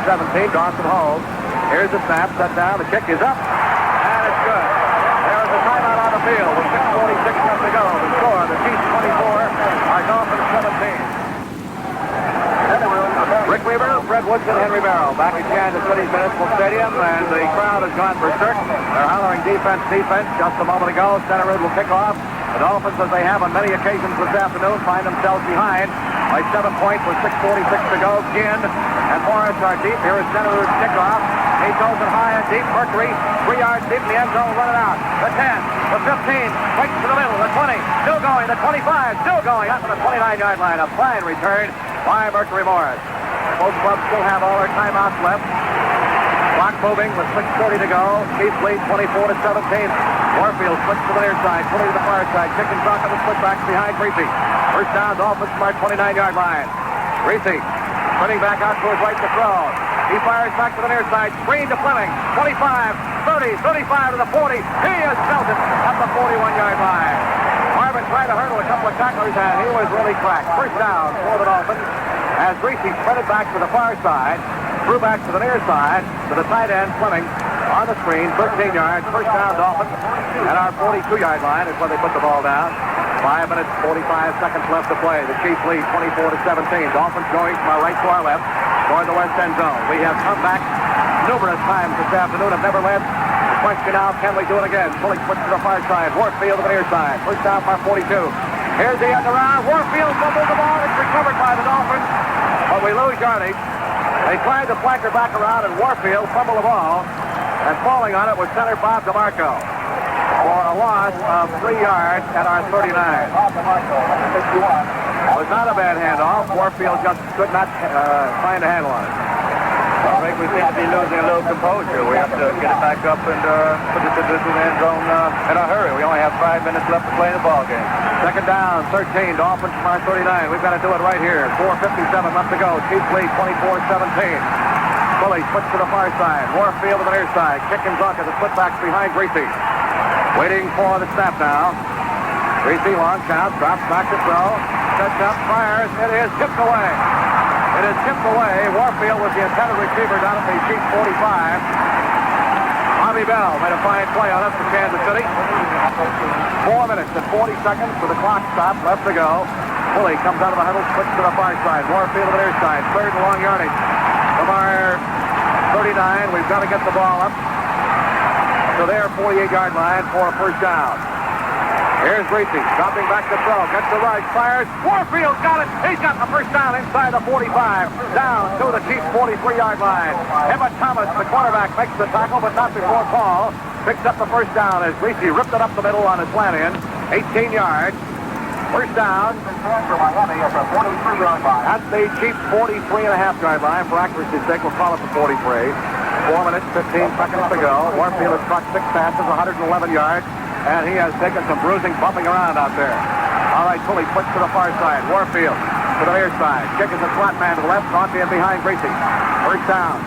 Speaker 9: Dawson holds. Here's the snap, set down. The kick is up, and it's good. There is a timeout on the field with 6:46 left to go. The score, the Chiefs 24, our Dolphins 17. Rick Weaver, Fred Woodson, Henry Barrow back at Kansas City's Municipal Stadium, and the crowd has gone berserk. They're hollering defense, defense. Just a moment ago, Center Road will kick off. The Dolphins, as they have on many occasions this afternoon, find themselves behind by 7 points with 6:46 to go. Ginn and Morris are deep. Here is Center Road's kickoff. He goes it high and deep. Mercury, 3 yards deep in the end zone, run it out. The 10, the 15, right to the middle. The 20, still going. The 25, still going. Up to the 29-yard line. A fine return by Mercury Morris. Both clubs still have all their timeouts left. Clock moving with 6:30 to go. Chiefs lead 24-17. Warfield flicks to the near side, fully to the far side. Chickens off on the putbacks behind Greasy. First down, Dolphins from our 29-yard line. Greasy turning back out to his right to throw. He fires back to the near side. Screen to Fleming. 25, 30, 35 to the 40. He has felt it at the 41-yard line. Marvin tried to hurdle a couple of tacklers, and he was really cracked. First down for the Dolphins. As Greasy spread it back to the far side, threw back to the near side, to the tight end, Fleming, on the screen, 13 yards, first down, Dolphins, and our 42-yard line is where they put the ball down. 5 minutes, 45 seconds left to play. The Chiefs lead 24-17. Dolphins going from our right to our left, toward the west end zone. We have come back numerous times this afternoon, have never led. The question now, can we do it again? Fully switched to the far side, Warfield to the near side, first down by 42. Here's the end around. Warfield fumbles the ball. It's recovered by the Dolphins. But we lose yardage. They tried to flank her back around, and Warfield fumbled the ball. And falling on it was center Bob DeMarco for a loss of 3 yards at our 39. It was not a bad handoff. Warfield just could not find a handle on it.
Speaker 10: I think we seem to be losing a little composure. We have to get it back up and put it to the end zone in a hurry. We only have 5 minutes left to play the ball game.
Speaker 9: Second down, 13, Dolphins from our 39. We've got to do it right here. 4:57 left to go. Chiefs lead 24-17. Bully switch to the far side. Warfield to the near side. Kick and block at the putbacks behind Greasy. Waiting for the snap now. Greasy, long count, drops back to throw. sets up, fires. It is tipped away. It is tipped away. Warfield was the intended receiver down at the Chiefs 45. Bobby Bell made a fine play on it for Kansas City. 4 minutes and 40 seconds with the clock stopped, left to go. Pulley comes out of the huddle, switch to the far side. Warfield to the near side. Third and long yardage. From our 39, we've got to get the ball up to their 48-yard line for a first down. Here's Reese, dropping back to throw. Gets the rush, fires. Warfield got it. He's got the first down inside the 45. Down to the Chiefs' 43-yard line. Emmett Thomas, the quarterback, makes the tackle, but not before Paul picks up the first down as Reese ripped it up the middle on his slant in. 18 yards. First down. At the Chiefs' 43.5-yard line. For accuracy's sake, we'll call it the 43. 4 minutes, 15 seconds to go. Warfield has caught 6 passes, 111 yards. And he has taken some bruising, bumping around out there. All right, Pulley flips to the far side. Warfield to the near side. Kick is a flat man to the left. Conti in behind Gracie. First down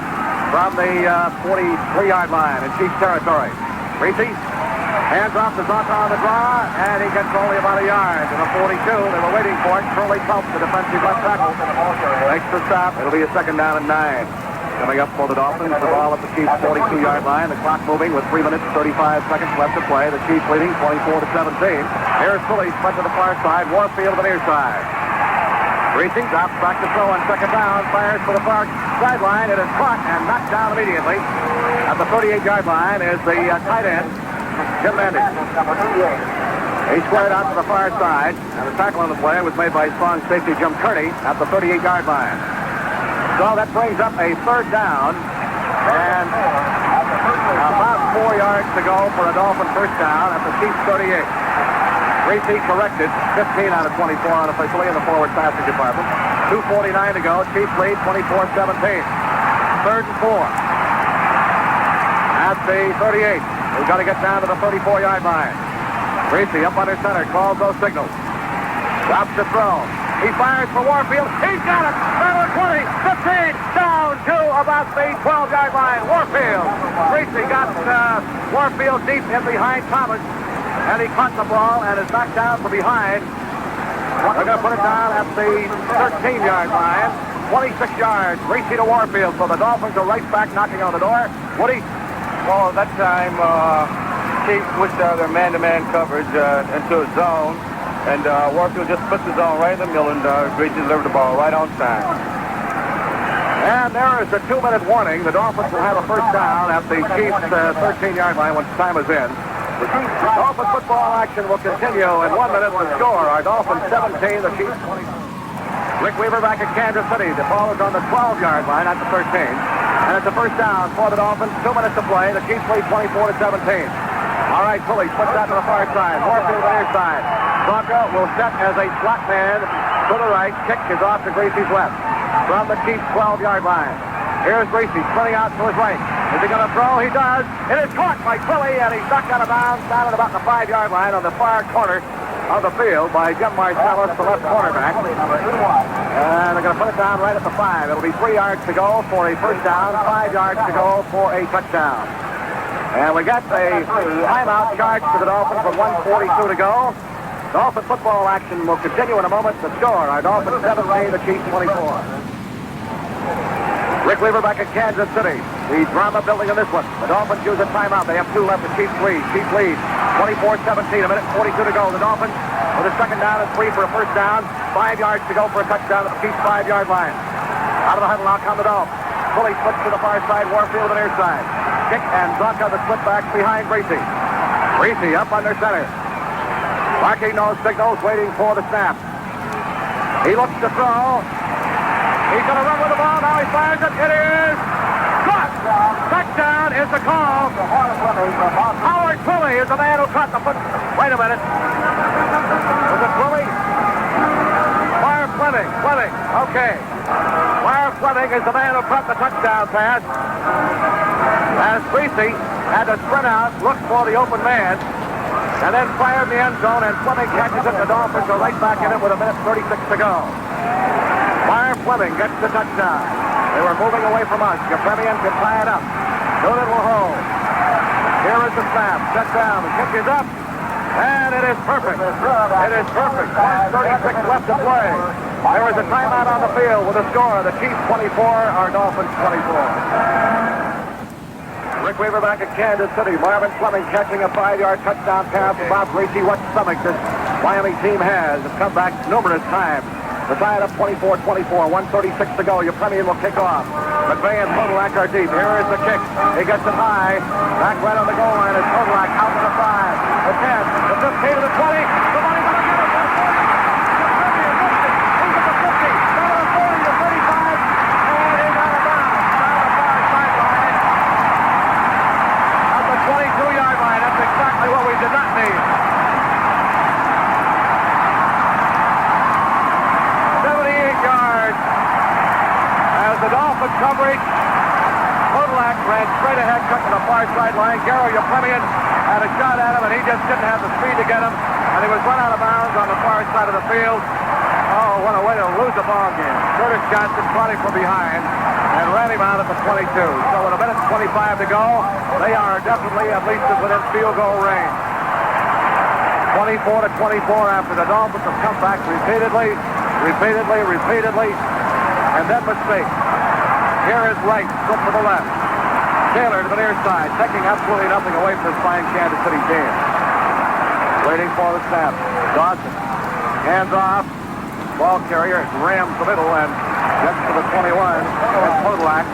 Speaker 9: from the 43-yard line in Chiefs territory. Gracie hands off to Zonta on the draw, and he gets only about a yard to the 42. They were waiting for it. Curly Phelps, the defensive left tackle, makes the stop. It'll be a second down and 9. Coming up for the Dolphins, the ball at the Chiefs' 42-yard line. The clock moving with 3 minutes, 35 seconds left to play. The Chiefs leading 24-17. Here's Pulley, split to the far side. Warfield to the near side. Reaching, drops back to throw on second down. Fires for the far sideline. It is caught and knocked down immediately. At the 38-yard line is the tight end, Jim Mandy. He squared out to the far side, and the tackle on the play was made by strong safety Jim Kearney at the 38-yard line. So that brings up a third down, and about 4 yards to go for a Dolphin first down at the Chiefs 38. Reese corrected, 15 out of 24 unofficially in the forward passing department. 2:49 to go, Chiefs lead 24-17. Third and 4. At the 38, we've got to get down to the 34-yard line. Reese up under center, calls those signals. Drops the throw. He fires for Warfield. He's got it. 20, 15, down to about the 12-yard line. Warfield. Reese got Warfield deep in behind Thomas, and he caught the ball and is knocked down from behind. They're going to put it down at the 13-yard line. 26 yards. Reese to Warfield. So the Dolphins are right back knocking on the door. Woody?
Speaker 10: Well, that time, Chiefs switched out their man-to-man coverage into a zone. And Warfield just puts his zone right in the middle, and Gracie delivered the ball right on time.
Speaker 9: And there is a 2-minute warning. The Dolphins will have a first down at the Chiefs' 13-yard line when time is in. The Dolphins football action will continue in 1 minute. The score, our Dolphins 17, the Chiefs 20. Rick Weaver back at Kansas City. The ball is on the 12-yard line at the 13. And it's a first down for the Dolphins. 2 minutes to play. The Chiefs lead 24-17. All right, Pulley puts that to the far side. Warfield to the near side. Zonta will set as a slot man to the right. Kick is off to Gracie's left from the Chiefs' 12-yard line. Here's Gracie sprinting out to his right. Is he going to throw? He does. It is caught by Pulley, and he's knocked out of bounds down at about the 5-yard line on the far corner of the field by Jim Marcellus, the left cornerback. And they're going to put it down right at the 5. It'll be 3 yards to go for a first down, 5 yards to go for a touchdown. And we got a timeout charge to the Dolphins with 1:42 to go. Dolphin football action will continue in a moment. The score, our Dolphins 17, the Chiefs 24. Rick Weaver back at Kansas City. The drama building in this one. The Dolphins use a timeout. They have 2 left. The Chiefs lead. Chiefs lead 24-17. A minute 42 to go. The Dolphins with a second down and 3 for a first down. 5 yards to go for a touchdown at the Chiefs' 5-yard line. Out of the huddle now come the Dolphins. Pulley flips to the far side. Warfield to the near side. Kick and Zonta the slip back behind Gracie. Gracie up under center. Barking those signals, waiting for the snap. He looks to throw. He's going to run with the ball. Now he fires it. It is caught. Touchdown is the call. Howard Pulley is the man who caught the foot. Wait a minute. Was it Pulley? Wire Fleming. Fleming. Okay. Wire Fleming is the man who caught the touchdown pass. As Gracie had to sprint out, look for the open man, and then fired in the end zone, and Fleming catches it. The Dolphins are right back in it with a minute 36 to go. Wire Fleming gets the touchdown. They were moving away from us. Yesteryears can tie it up. Noonan will hold. Here is the snap. Set down. The kick is up. And it is perfect. It is perfect. 1:36 left to play. There is a timeout on the field with a score. The Chiefs 24, our Dolphins 24. Rick Weaver back at Kansas City. Marvin Fleming catching a 5-yard touchdown pass from Bob Greasy. What stomach this Miami team has. It's come back numerous times. The tie it up 24-24, 1:36 to go. Your Premier will kick off. McVay and Podolak are deep. Here is the kick. He gets it high. Back right on the goal line is Podolak out to the 5, the 10, the 15 to the 20. Somebody going to get it for the 40. He's at the 50. Down to the 40, the 35. And he's out of bounds. Down the far sideline. At the 22-yard line. That's exactly what we did not need. 78 yards. As the Dolphin coverage, Podolak ran straight ahead, cut to the far sideline. Garo Yepremian had a shot at him, and he just didn't have the speed to get him, and he was run out of bounds on the far side of the field. Oh, what a way to lose the ball game. Curtis Johnson caught him from behind and ran him out at the 22. So with a minute and 25 to go, they are definitely at least within field goal range. 24-24 after the Dolphins have come back repeatedly, and then mistake. Here is Wright, flip to the left. Taylor to the near side, taking absolutely nothing away from this fine Kansas City team. Waiting for the snap. Dawson, hands off. Ball carrier rams the middle and gets to the 21. And Podolak.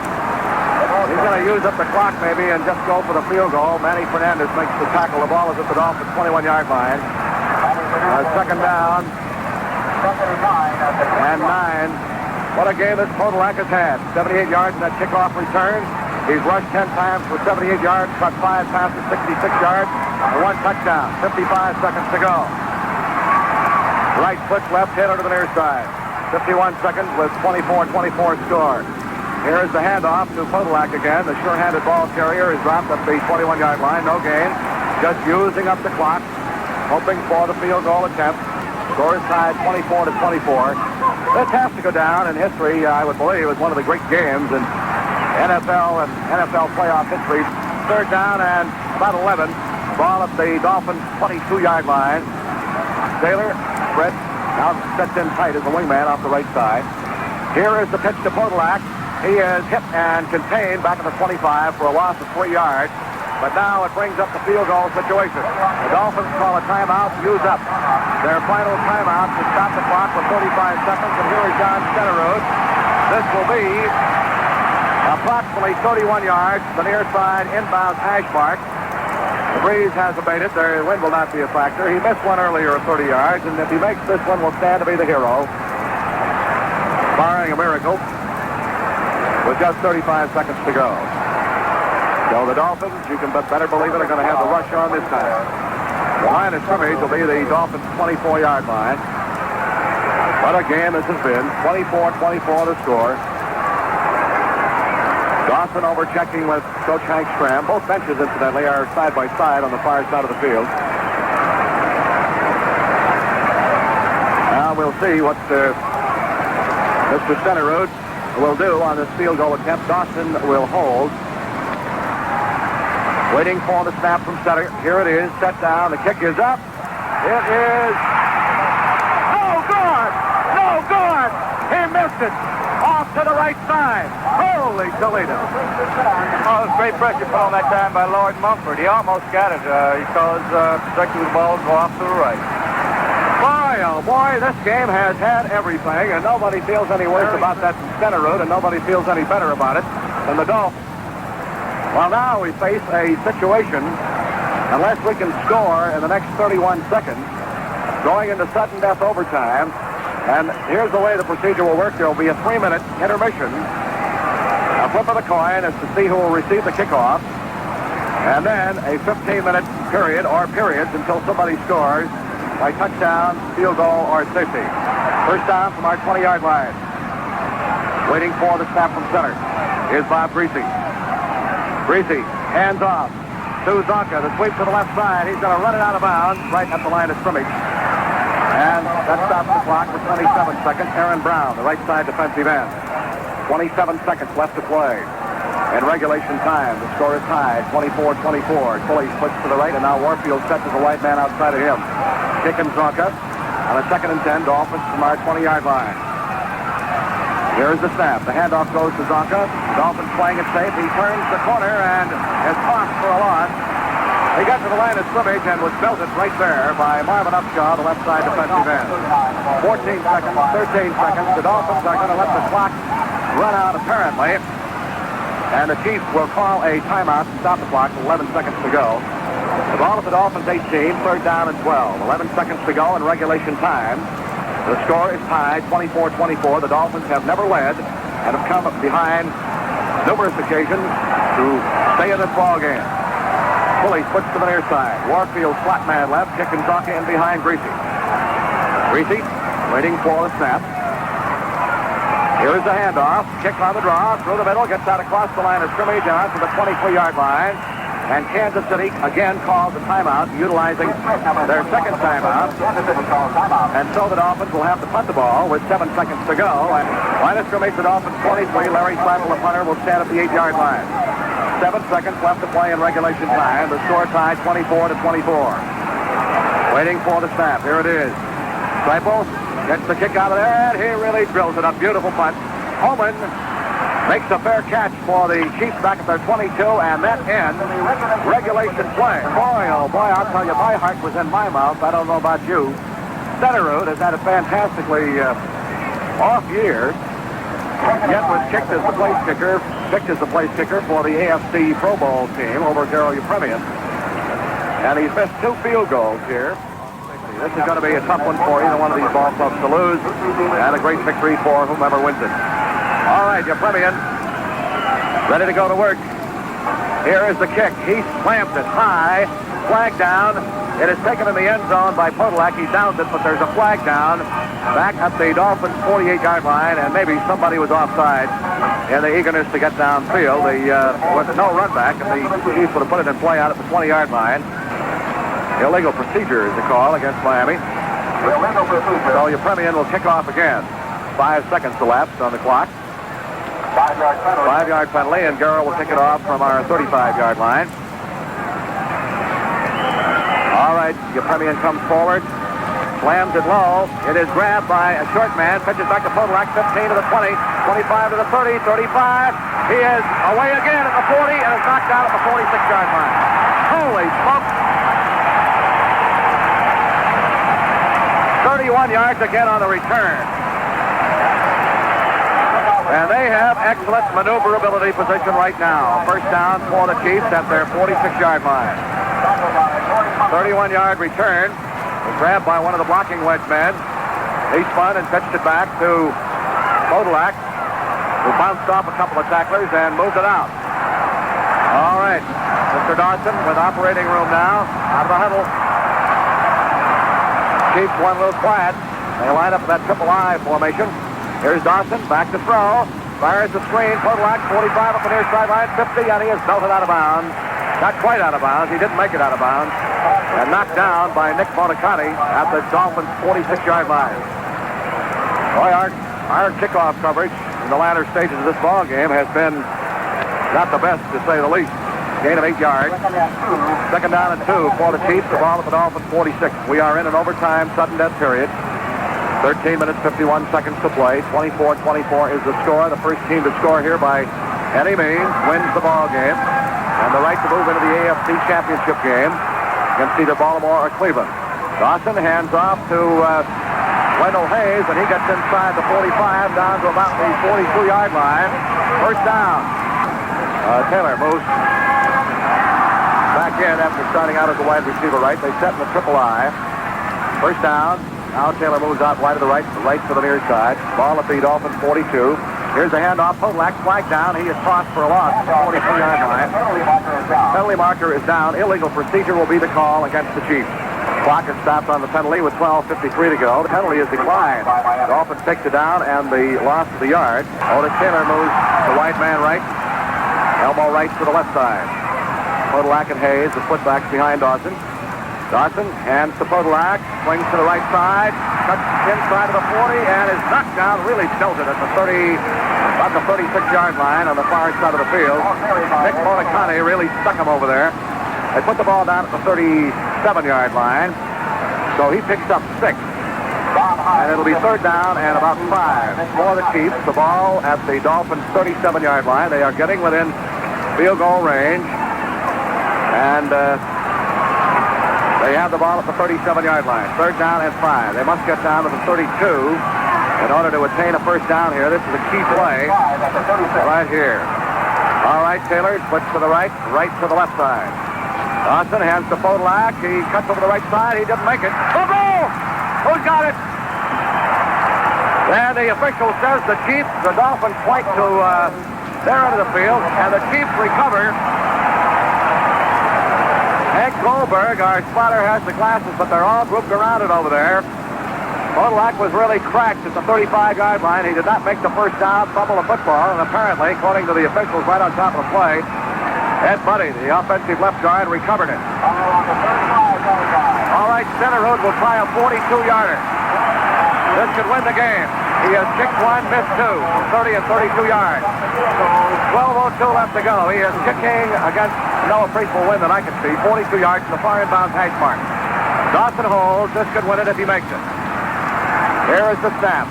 Speaker 9: He's going to use up the clock maybe and just go for the field goal. Manny Fernandez makes the tackle. The ball is at the Dolphins' 21-yard line. Second down. And 9. What a game this Podolak has had. 78 yards in that kickoff return. He's rushed 10 times for 78 yards, caught 5 passes, 66 yards, and 1 touchdown. 55 seconds to go. Right foot left, Taylor to the near side. 51 seconds with 24-24 score. Here is the handoff to Podolak again. The sure-handed ball carrier is dropped at the 21-yard line. No gain. Just using up the clock, hoping for the field goal attempt. Score is tied 24-24. This has to go down in history, I would believe, as one of the great games in NFL and NFL playoff history. Third down and about 11. Ball at the Dolphins' 22-yard line. Taylor, Brett, now sets in tight as a wingman off the right side. Here is the pitch to Podolak. He is hit and contained back at the 25 for a loss of 3 yards. But now it brings up the field goal situation. The Dolphins call a timeout, use up their final timeout to stop the clock with 35 seconds. And here is John Stenerud. This will be approximately 31 yards to the near side inbound hash mark. The breeze has abated. The wind will not be a factor. He missed one earlier at 30 yards, and if he makes this one, will stand to be the hero. Barring a miracle, with just 35 seconds to go. So the Dolphins, you can better believe it, are going to have the rush on this time. The line of scrimmage will be the Dolphins' 24-yard line. What a game this has been. 24-24 to score. Dawson over checking with Coach Hank Stram. Both benches, incidentally, are side by side on the far side of the field. Now we'll see what Mr. Stenerud will do on this field goal attempt. Dawson will hold. Waiting for the snap from center. Here it is, set down. The kick is up. It is no good! No good! He missed it. Off to the right side. Holy Toledo.
Speaker 10: Oh, it was great pressure put on that time by Lord Mumford. He almost got it. He saw his trajectory of the ball go off to the right.
Speaker 9: Boy, oh boy, this game has had everything, and nobody feels any worse about that than Stenerud, and nobody feels any better about it than the Dolphins. Well, now we face a situation, unless we can score in the next 31 seconds, going into sudden death overtime. And here's the way the procedure will work. There will be a 3-minute intermission. A flip of the coin as to see who will receive the kickoff. And then a 15-minute period, or periods, until somebody scores by touchdown, field goal, or safety. First down from our 20-yard line. Waiting for the snap from center. Here's Bob Greasy. Greasy, hands off to Zonka. The sweep to the left side. He's going to run it out of bounds right at the line of scrimmage. And that stops the clock for 27 seconds. Aaron Brown, the right side defensive end. 27 seconds left to play. in regulation time. The score is tied, 24-24. Tully splits to the right, and now Warfield sets as a wide man outside of him. Kick and Zonka on a 2nd and 10. Dolphins from our 20-yard line. Here's the snap. The handoff goes to Zonka. Dolphins playing it safe. He turns the corner and is tossed for a loss. He got to the line of scrimmage and was belted right there by Marvin Upshaw, the left side defensive end. 14 seconds, 13 seconds. The Dolphins are going to let the clock run out apparently. And the Chiefs will call a timeout to stop the clock with 11 seconds to go. The ball at the Dolphins 18, 3rd down and 12. 11 seconds to go in regulation time. The score is tied, 24-24. The Dolphins have never led and have come behind numerous occasions to stay in this ball game. Pulley puts to the near side. Warfield flat man left. Kick and Zonka in behind Greasy. Greasy waiting for the snap. Here's the handoff. Kick on the draw. Through the middle. Gets out across the line of scrimmage and out to the 23-yard line. And Kansas City again calls a timeout, utilizing their 2nd timeout. And so the Dolphins will have to punt the ball with 7 seconds to go. And line of scrimmage, the Dolphins 23. Larry Seidel, the punter, will stand at the 8-yard line. 7 seconds left to play in regulation time. The score tied 24-24. Waiting for the snap. Here it is. Seipel gets the kick out of there, and he really drills it up. Beautiful punt. Holman makes a fair catch for the Chiefs back at their 22, and that ends regulation play. Boy, oh boy, I'll tell you, my heart was in my mouth. I don't know about you. Setterud has had a fantastically off year, yet was picked as the place kicker for the AFC Pro Bowl team over Darryl Yepremian. And he's missed 2 field goals here. This is going to be a tough one for either one of these ball clubs to lose, and a great victory for whomever wins it. All right, Yepremian ready to go to work. Here is the kick. He slams it high. Flag down. It is taken in the end zone by Podolak. He downs it, but there's a flag down back at the Dolphins' 48-yard line, and maybe somebody was offside in the eagerness to get downfield. With no run back, and the Chiefs would have put it in play out at the 20-yard line. Illegal procedure is the call against Miami. So Yepremian will kick off again. 5 seconds elapsed on the clock. 5-yard penalty, and Garrell will kick it off from our 35-yard line. All right, Yepremian comes forward, slams it low. It is grabbed by a short man, pitches back to Podolak, 15 to the 20, 25 to the 30, 35. He is away again at the 40 and is knocked out at the 46-yard line. Holy smokes! 31 yards again on the return. And they have excellent maneuverability position right now. First down for the Chiefs at their 46-yard line. 31-yard return was grabbed by one of the blocking wedge men. He spun and pitched it back to Podolak, who bounced off a couple of tacklers and moved it out. All right, Mr. Dawson with operating room now, out of the huddle. Chiefs went a little quiet. They line up in that triple I formation. Here's Dawson, back to throw. Fires the screen. Podolak, 45 up the near sideline, 50, and he is belted out of bounds. Not quite out of bounds. He didn't make it out of bounds. And knocked down by Nick Monicani at the Dolphins' 46-yard line. Boy, our kickoff coverage in the latter stages of this ball game has been not the best, to say the least. Gain of 8 yards. 2nd down and 2 for the Chiefs. The ball at the Dolphins' 46. We are in an overtime sudden death period. 13 minutes, 51 seconds to play. 24-24 is the score. The first team to score here by any means wins the ball game. And the right to move into the AFC Championship game against either Baltimore or Cleveland. Dawson hands off to Wendell Hayes, and he gets inside the 45 down to about the 42-yard line. First down. Taylor moves back in after starting out as a wide receiver right. They set in the triple I. First down. Now Taylor moves out wide to the right to the near side. Ball at the Dolphins' 42. Here's the handoff. Podolak flag down. He is tossed for a loss at the 43-yard line. Penalty marker is down. Illegal procedure will be the call against the Chiefs. Clock is stopped on the penalty with 12:53 to go. The penalty is declined. The Dolphins takes it down and the loss of the yard. Otis Taylor moves to wide man right. Elbow right to the left side. Podolak and Hayes, the footbacks behind Dawson. Dawson hands to Podolak, swings to the right side, cuts inside of the 40, and is knocked down, really tilted at the 38 about the 36-yard line on the far side of the field. Nick Monicani really stuck him over there. They put the ball down at the 37-yard line. So he picks up 6. And it'll be third down and about 5 for the Chiefs. The ball at the Dolphins' 37-yard line. They are getting within field goal range. And they have the ball at the 37-yard line. Third down and 5. They must get down to the 32 in order to attain a first down here. This is a key play right here. All right, Taylor splits to the right to the left side. Dawson hands to Podolak. He cuts over the right side. He didn't make it. The ball! Who's got it? And the official says the Chiefs, the Dolphins point to their end of the field, and the Chiefs recover. Hank Goldberg, our spotter, has the glasses, but they're all grouped around it over there. Podolak was really cracked at the 35-yard line. He did not make the first down, fumble the football, and apparently, according to the officials right on top of the play, Ed Buddy, the offensive left guard, recovered it. All right, Centerrood will try a 42-yarder. This could win the game. He has kicked 1, missed 2, 30 and 32 yards. 12:02 left to go. He is kicking against no appreciable win that I can see. 42 yards to the far inbound hash mark. Dawson holds. This could win it if he makes it. Here is the snap.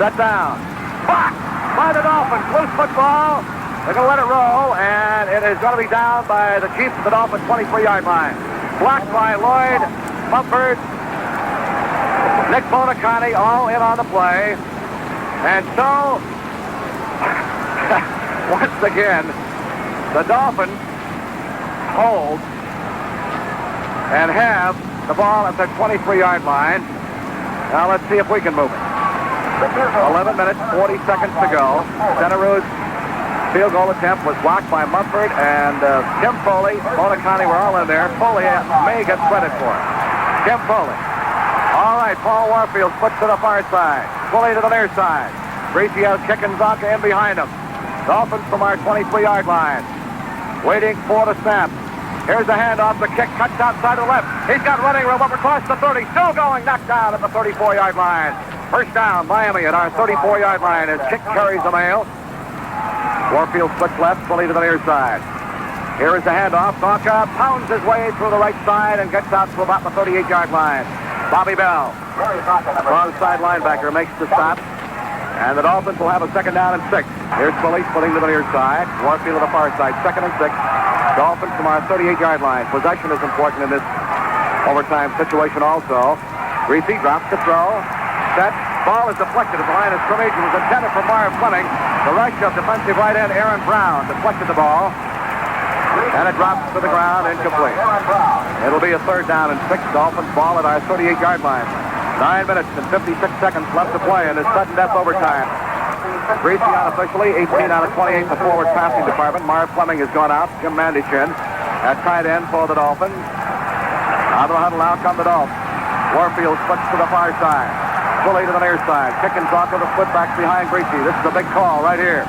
Speaker 9: Set down. Blocked by the Dolphins. Loose football. They're going to let it roll, and it is going to be down by the Chiefs at the Dolphins' 23-yard line. Blocked by Lloyd, Mumford, Nick Monicani, all in on the play. And so, once again, the Dolphins hold and have the ball at the 23-yard line. Now let's see if we can move it. 11 minutes, 40 seconds to go. Centerrood's field goal attempt was blocked by Mumford and Tim Foley. Monicani were all in there. Foley may get credit for it. Tim Foley. All right, Paul Warfield splits to the far side. Foley to the near side. Greasy has Chickenzacca in behind him. Dolphins from our 23-yard line. Waiting for the snap. Here's the handoff. The kick cuts outside to the left. He's got running room up across the 30. Still going. Knocked down at the 34-yard line. First down, Miami at our 34-yard line as Chick carries the mail. Warfield splits left, Foley to the near side. Here is the handoff. Zanka pounds his way through the right side and gets out to about the 38-yard line. Bobby Bell, strong side linebacker, makes the stop. And the Dolphins will have a second down and 6. Here's Foley splitting to the near side. Warfield to the far side, second and 6. Dolphins from our 38-yard line. Possession is important in this overtime situation also. Greasy drops the throw. Set. Ball is deflected at the line of scrimmage. It was intended for Marv Fleming. The rush of defensive right end Aaron Brown deflected the ball. And it drops to the ground, incomplete. It'll be a third down and 6. Dolphins ball at our 38-yard line. 9 minutes and 56 seconds left to play in this sudden death overtime. Greasy unofficially, 18 out of 28 in the forward passing department. Marv Fleming has gone out. Jim Mandichin at tight end for the Dolphins. Out of the huddle now come the Dolphins. Warfield splits to the far side. Foley to the near side. Chickenzacca the split back behind Greasy. This is a big call right here.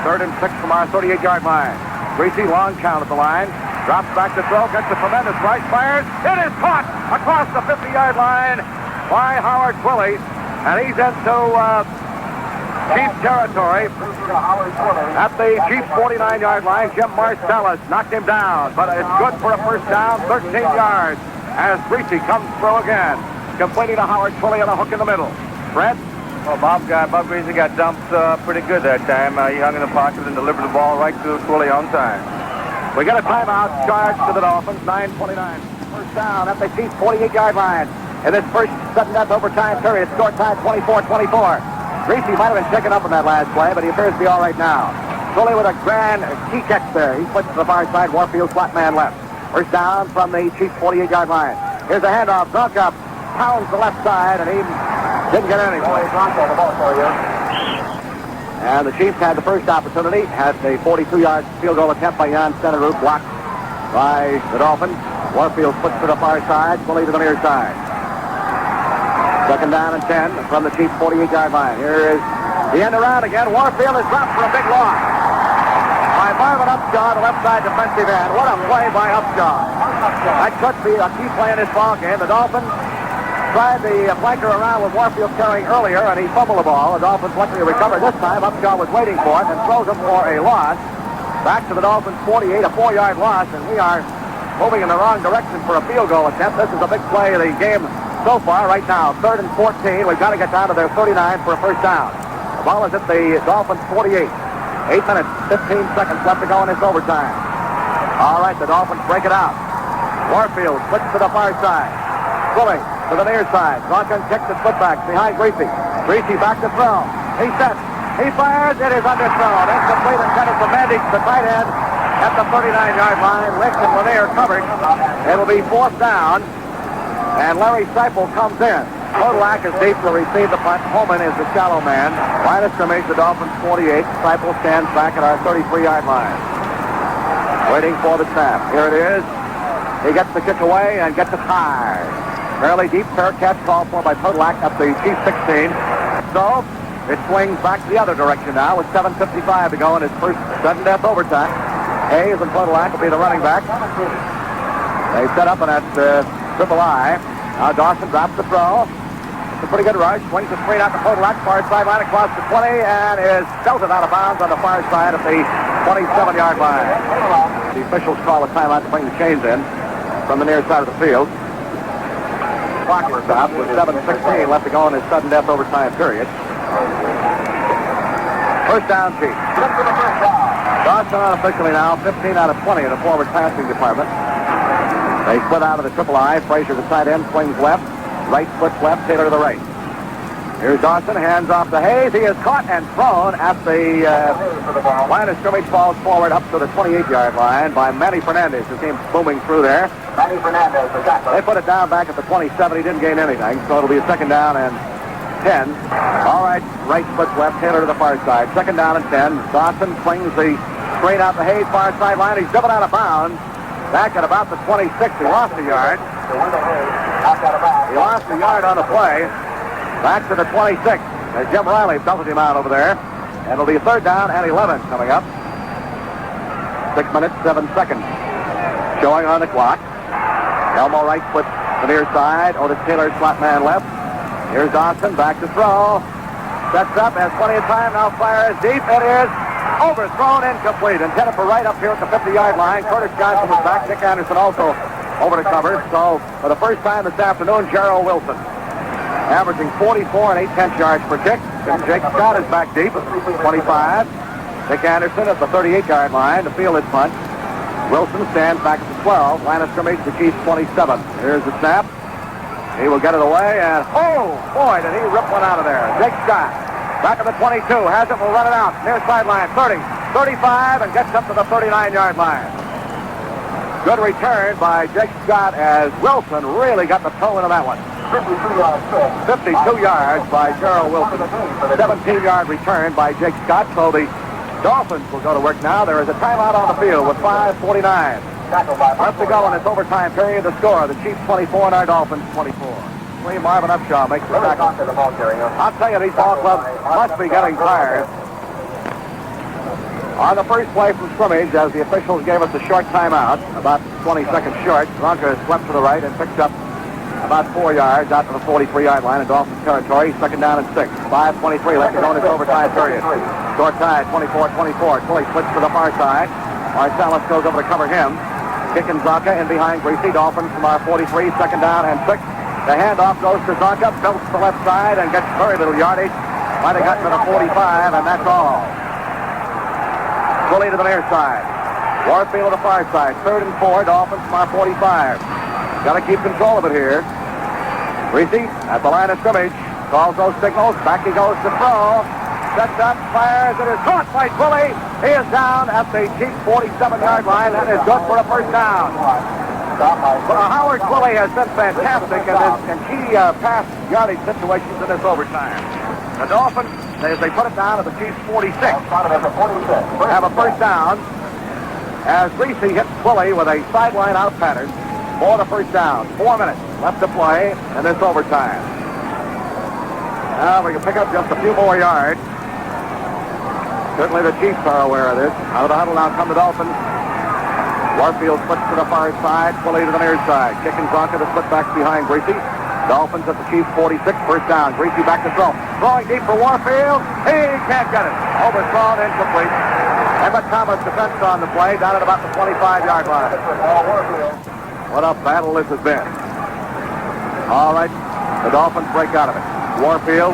Speaker 9: Third and 6 from our 38-yard line. Greasy, long count at the line. Drops back to throw. Gets a tremendous right. Fires. It is caught across the 50-yard line by Howard Twilley. And he's into Chiefs territory. At the Chiefs 49-yard line, Jim Marcellus knocked him down. But it's good for a first down, 13 yards. As Greasy comes through again. Completing to Howard Twilley on a hook in the middle. Brett?
Speaker 10: Well, Bob Greasy got dumped pretty good that time. He hung in the pocket and delivered the ball right to Twilley on time.
Speaker 9: We got a timeout charge to the Dolphins, 9:29. First down at the Chiefs 48-yard line. In this first sudden death overtime period, score time 24-24. Greasy might have been taken up in that last play, but he appears to be all right now. Twilley with a grand key catch there. He splits to the far side. Warfield flat man left. First down from the Chiefs 48-yard line. Here's a handoff. Zanka pounds the left side, and he didn't get any. And the Chiefs had the first opportunity. Had the 42-yard field goal attempt by Jan Centerrood, blocked by the Dolphins. Warfield puts to the far side, Foley to the near side. Second down and 10 from the Chiefs 48-yard line. Here is the end around again. Warfield is dropped for a big loss by Marvin Upshaw, the left side defensive end. What a play by Upshaw. That could be a key play in this ball game. The Dolphins tried the flanker around with Warfield carrying earlier, and he fumbled the ball. The Dolphins luckily recovered. This time, Upshaw was waiting for it and throws him for a loss. Back to the Dolphins 48, a 4-yard loss, and we are moving in the wrong direction for a field goal attempt. This is a big play of the game so far right now. 3rd and 14. We've got to get down to their 39 for a first down. The ball is at the Dolphins 48. 8 minutes, 15 seconds left to go in this overtime. All right, the Dolphins break it out. Warfield flips to the far side. Swilling to the near side. Dawkins kicks the footbacks behind Greasy. Greasy back to throw. He sets. He fires. It is underthrown. Incomplete intended for Mandich, the tight end, at the 39-yard line. Lick and Lanier covered. It'll be 4th down. And Larry Seipel comes in. Kodlak is deep to receive the punt. Holman is the shallow man. Line of scrimmage, the Dolphins 48. Seipel stands back at our 33-yard line. Waiting for the snap. Here it is. He gets the kick away and gets it high. Fairly deep, fair catch called for by Kodlak at the Chief 16. So it swings back the other direction now with 7:55 to go in his first sudden-death overtime. Hayes and Kodlak will be the running back. They set up in that triple I. Now Dawson drops the throw. It's a pretty good rush. Swings the screen out to Kodlak, far sideline across the 20, and is belted out of bounds on the far side of the 27-yard line. The officials call a timeout to bring the chains in from the near side of the field. Clock is stopped with 7:16 left to go in his sudden-death overtime period. First down, Chief. Dawson unofficially now 15 out of 20 in the forward passing department. They split out of the triple I. Frazier, the tight end, swings left. Right splits left, Taylor to the right. Here's Dawson, hands off to Hayes. He is caught and thrown at the line of scrimmage, falls forward up to the 28-yard line by Manny Fernandez, who came booming through there. Manny Fernandez, they put it down back at the 27. He didn't gain anything, so it'll be a 2nd down and 10. All right, right splits left, Taylor to the far side. 2nd down and 10. Dawson swings the screen out to Hayes, far sideline. He's driven out of bounds. Back at about the 26, he lost a yard. He lost a yard on the play. Back to the 26. Jim Riley belted him out over there. And it'll be 3rd down and 11 coming up. 6 minutes, 7 seconds. Showing on the clock. Elmo right splits the near side. Otis Taylor, slot man left. Here's Dawson, back to throw. Sets up, has plenty of time, now fires deep. It is overthrown, incomplete. Intended for right up here at the 50-yard line. Curtis Johnson was back. Dick Anderson also over to cover. So for the first time this afternoon, Gerald Wilson averaging 44 and 8/10 yards per kick. Jake Scott is back deep at 25. Dick Anderson at the 38-yard line to field his punt. Wilson stands back at the 12. Line of scrimmage, the Chiefs 27. Here's the snap. He will get it away, and oh, boy, did he rip one out of there. Jake Scott back at the 22. Has it, will run it out. Near sideline, 30, 35, and gets up to the 39-yard line. Good return by Jake Scott as Wilson really got the toe into that one. 52 yards by Gerald Wilson. 17-yard return by Jake Scott. So the Dolphins will go to work now. There is a timeout on the field with 5:49 left to go in this overtime period. The score, the Chiefs 24 and our Dolphins 24. Marvin Upshaw makes the tackle. I'll tell you, these ball clubs must be getting tired. On the first play from scrimmage, as the officials gave us a short timeout, about 20 seconds short, Bronca swept to the right and picked up about 4 yards out to the 43-yard line in Dolphins territory. 2nd down and 6. 5:23 left to go in this overtime period. Short tie, 24-24. Tully splits to the far side. Marsalis goes over to cover him. Kicking Zonka in behind Greasy. Dolphins from our 43, 2nd down and 6. The handoff goes to Zonka, belts the left side and gets very little yardage. Might have gotten to the 45, and that's all. Fully to the near side. Warfield to the far side. 3rd and 4, Dolphins from our 45. Got to keep control of it here. Greasy at the line of scrimmage. Calls those signals. Back he goes to throw. Sets up, fires. It is caught by Twilly. He is down at the Chiefs 47-yard line. That is good for a first down. Howard Twilly has been fantastic in key pass yardage situations in this overtime. The Dolphins, as they put it down at the Chiefs 46, have a first down as Greasy hits Twilly with a sideline out pattern for the first down. 4 minutes left to play in this overtime. Now we can pick up just a few more yards. Certainly the Chiefs are aware of this. Out of the huddle now come the Dolphins. Warfield splits to the far side, Twilly to the near side. Kicking Zonka, the split backs behind Greasy. Dolphins at the Chiefs 46, first down. Greasy back to throw. Throwing deep for Warfield. He can't get it. Overthrown, incomplete. Emmett Thomas defense on the play, down at about the 25-yard line. What a battle this has been. All right, the Dolphins break out of it. Warfield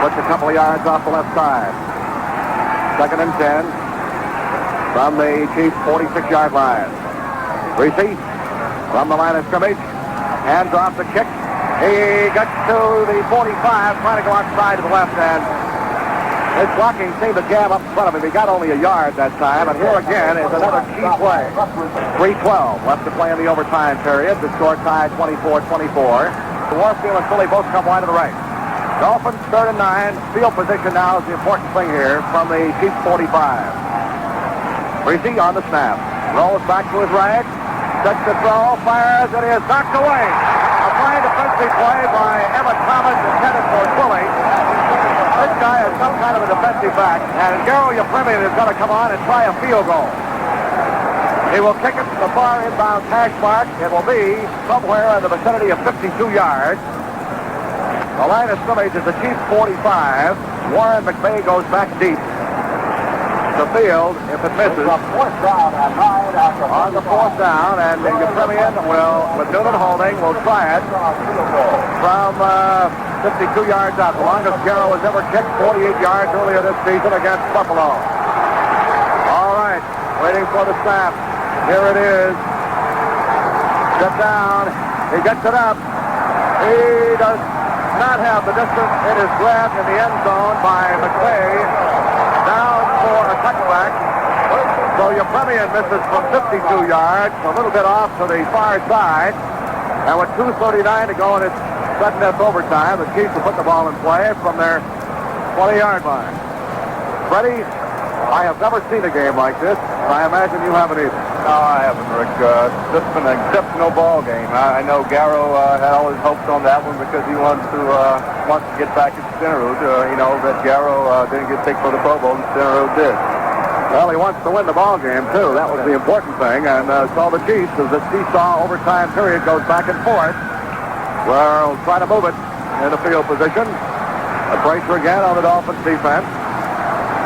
Speaker 9: puts a couple of yards off the left side. 2nd and 10 from the Chiefs 46-yard line. Greasy from the line of scrimmage. Hands off the kick. He gets to the 45, trying to go outside to the left end. His blocking seemed to jam up in front of him. He got only a yard that time, and here again is another key play. 3:12 left to play in the overtime period. The score tied 24-24. Warfield and Philly both come wide to the right. Dolphins 3rd and 9. Field position now is the important thing here from the Chiefs 45. Greasy on the snap. Rolls back to his right. Sets the throw. Fires. It is knocked away. A fine defensive play by Emmett Thomas intended for Philly. This guy is some kind of a defensive back, and Garo Yepremian is going to come on and try a field goal. He will kick it to the far inbound hash mark. It will be somewhere in the vicinity of 52 yards. The line of scrimmage is the Chiefs 45. Warren McVay goes back deep. The field, if it misses, on the 4th down, and Yepremian will, with Newman holding, will try it from 52 yards out. The longest Garo has ever kicked, 48 yards earlier this season against Buffalo. All right, waiting for the snap. Here it is. Step down. He gets it up. He does not have the distance. It is grabbed in the end zone by McVay. Down for a touchback. So Yepremian misses from 52 yards, a little bit off to the far side. And with 2:39 to go in its sudden death overtime, the Chiefs will put the ball in play from their 20-yard line. Freddie, I have never seen a game like this, and I imagine you haven't either.
Speaker 10: No, I haven't, Rick. This has been an exceptional ball game. I know Garo had all his hopes on that one because he wants to get back at Cinderella. That Garo didn't get picked for the Pro Bowl, and Cinderella did.
Speaker 9: Well, he wants to win the ball game, too. That was the important thing. And so the Chiefs, as the seesaw overtime period goes back and forth, well, try to move it into field position. A pressure again on the Dolphins defense.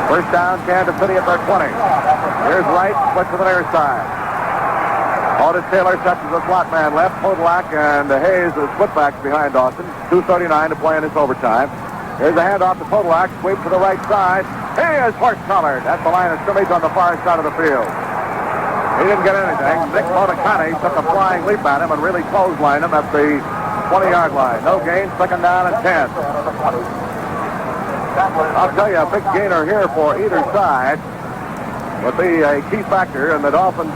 Speaker 9: First down, Kansas City at their 20. Here's Wright, split to the near side. Otis Taylor sets as a slot man left. Podolak and Hayes as split backs behind Dawson. 2:39 to play in this overtime. Here's a handoff to Podolak, sweep to the right side. He is horse-collared at the line of scrimmage on the far side of the field. He didn't get anything. Nick Monicani took a flying leap at him and really clotheslined him at the 20-yard line. No gain, 2nd down and 10. I'll tell you, a big gainer here for either side would be a key factor, and the Dolphins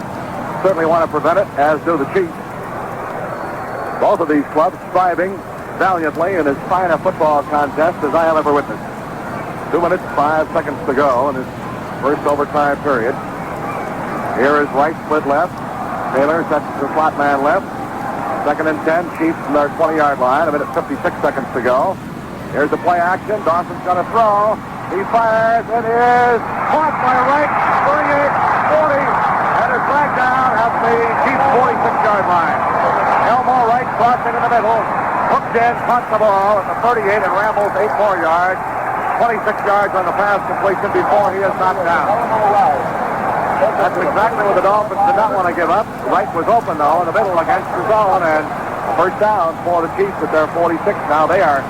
Speaker 9: certainly want to prevent it, as do the Chiefs. Both of these clubs striving valiantly in as fine a football contest as I have ever witnessed. 2 minutes, 5 seconds to go in this first overtime period. Here is Wright split left. Taylor sets the slot man left. 2nd and 10, Chiefs from their 20-yard line. 1:56 seconds to go. Here's the play action. Dawson's going to throw. He fires. It is caught by Wright. 38, 40, and is dragged down at the Chiefs' 46-yard line. Elmore Wright crossing in the middle. Hooked in, caught the ball at the 38 and rambles 8 more yards. 26 yards on the pass completion before he is knocked down. That's exactly what the Dolphins did not want to give up. Wright was open, though, in the middle against the zone, and first down for the Chiefs at their 46. Now they are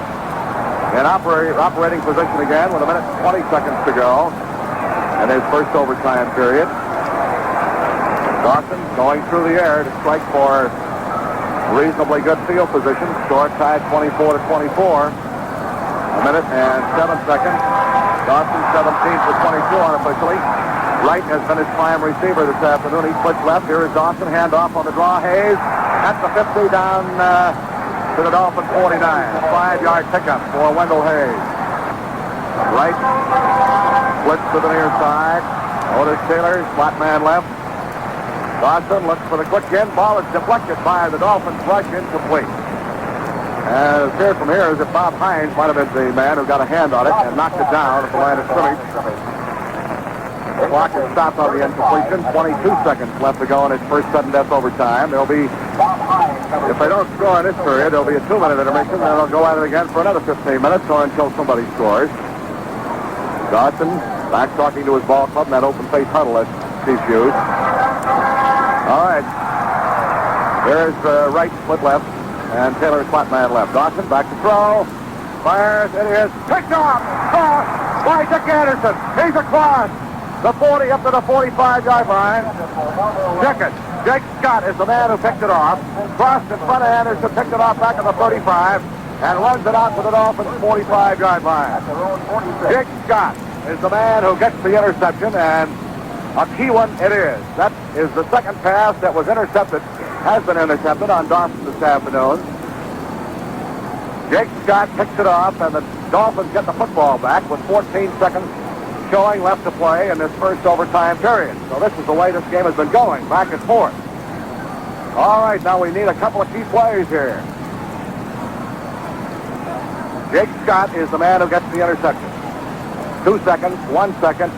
Speaker 9: in operating position again with 1:20 to go in his first overtime period. Dawson going through the air to strike for reasonably good field position. Score tied 24-24. 1:07. Dawson 17 for 22 unofficially. Wright has been his prime receiver this afternoon. He splits left. Here is Dawson. Handoff on the draw. Hayes at the 50 down to the Dolphins 49. A 5-yard pickup for Wendell Hayes. Wright splits to the near side. Otis Taylor, slot man left. Dawson looks for the quick in. Ball is deflected by the Dolphins. Rush incomplete. As clear from here is that Bob Hines might have been the man who got a hand on it and knocked it down at the line of scrimmage. The clock is stopped on the incompletion. 22 seconds left to go in its first sudden death overtime. There'll be If they don't score in this period, there'll be a 2-minute intermission, then they'll go at it again for another 15 minutes or until somebody scores. Dawson back talking to his ball club in that open-face huddle that Chiefs use. All right. There's right split left, and Taylor's flat man left. Dawson back to throw. Fires. It is picked off. Cross by Dick Anderson. He's across the 40 up to the 45-yard line. Check it. Jake Scott is the man who picked it off. Crossed in front of Anderson, picked it off back at the 35, and runs it out to the Dolphins' 45-yard line. Jake Scott is the man who gets the interception, and a key one it is. That is the second pass that was intercepted, has been intercepted on Dawson this afternoon. Jake Scott picks it off, and the Dolphins get the football back with 14 seconds showing left to play in this first overtime period. So this is the way this game has been going, back and forth. All right, now we need a couple of key plays here. Jake Scott is the man who gets the interception. 2 seconds, 1 second,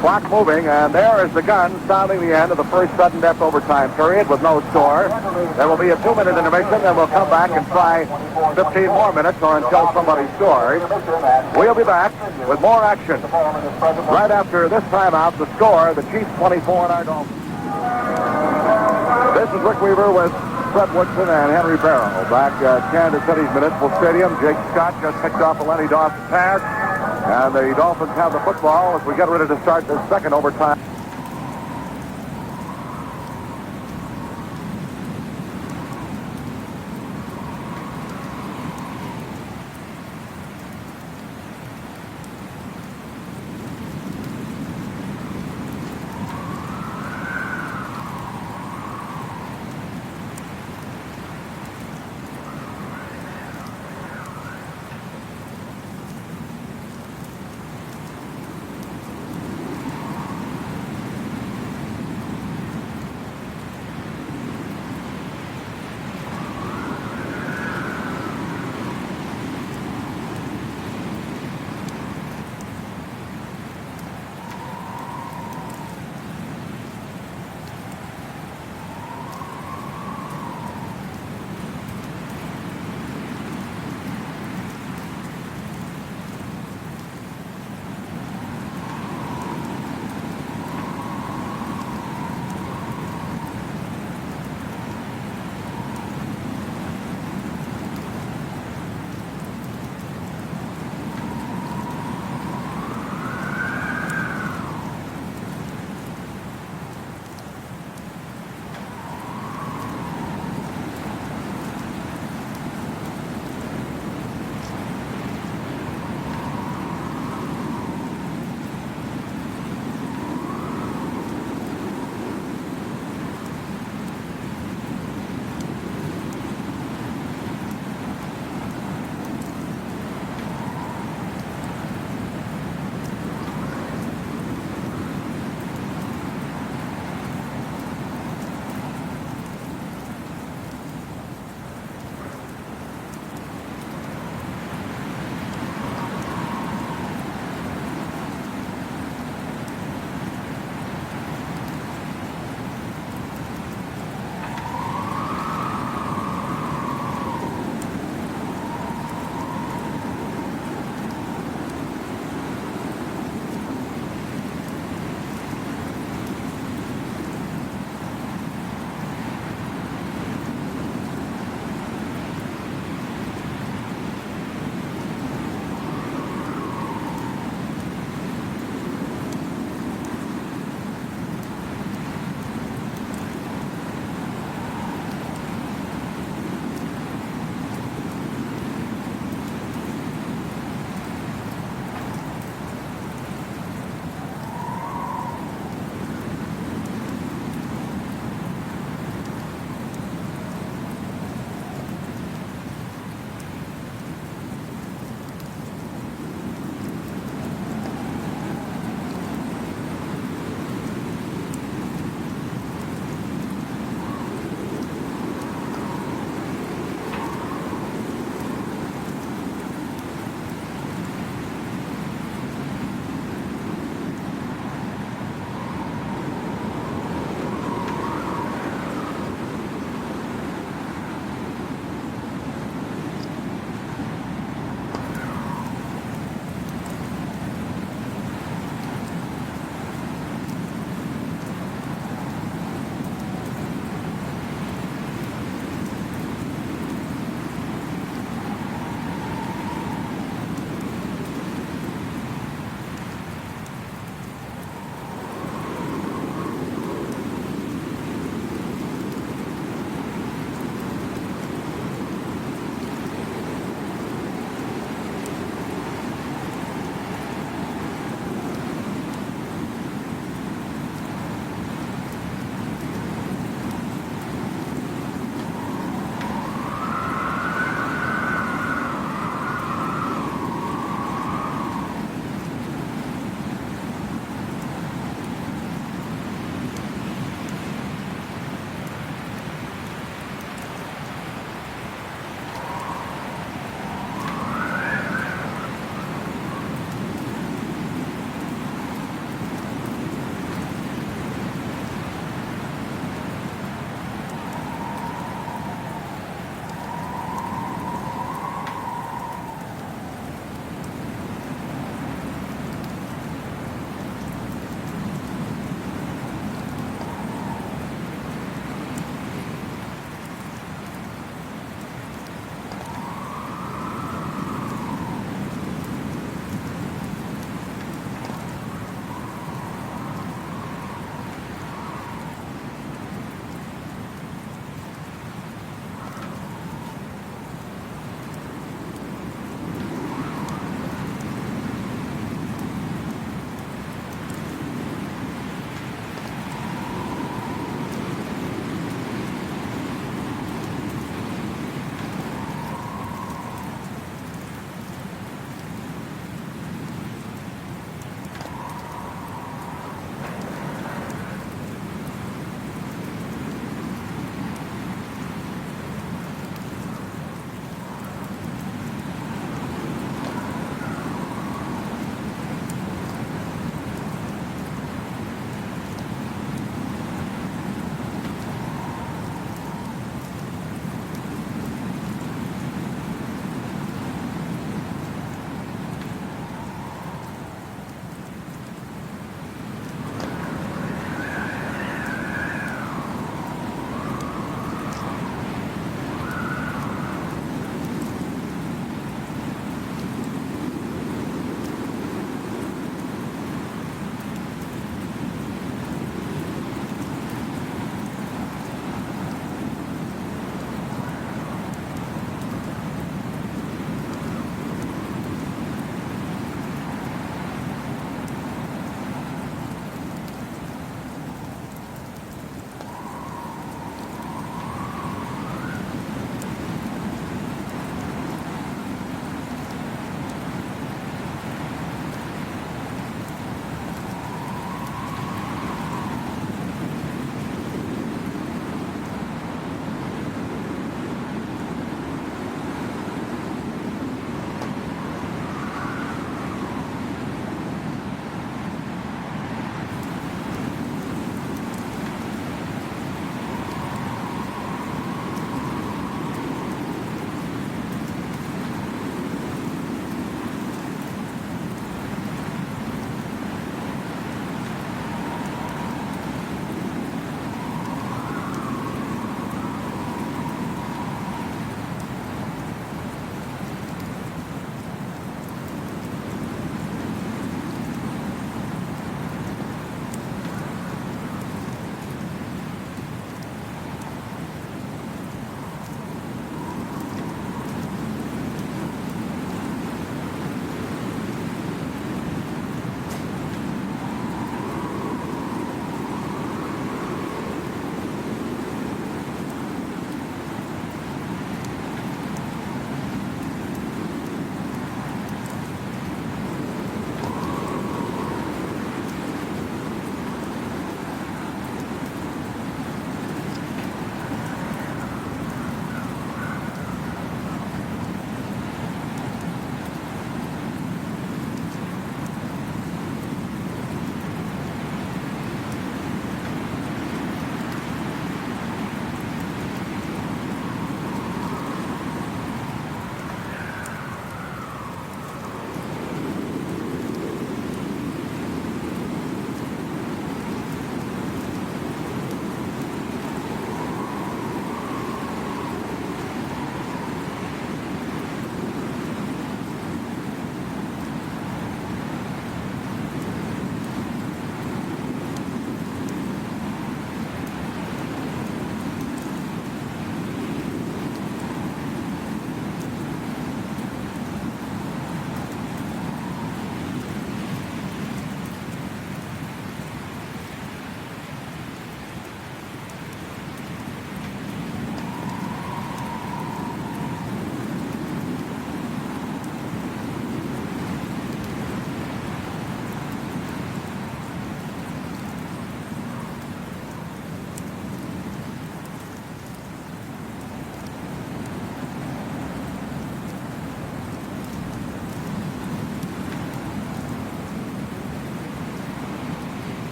Speaker 9: clock moving, and there is the gun sounding the end of the first sudden death overtime period with no score. There will be a 2-minute intermission, then we'll come back and try 15 more minutes or until somebody scores. We'll be back with more action right after this timeout. The score, the Chiefs 24 and our Dolphins. This is Rick Weaver with Fred Woodson and Henry Barrow back at Kansas City's Municipal Stadium. Jake Scott just picked off a Lenny Dawson pass, and the Dolphins have the football as we get ready to start this second overtime.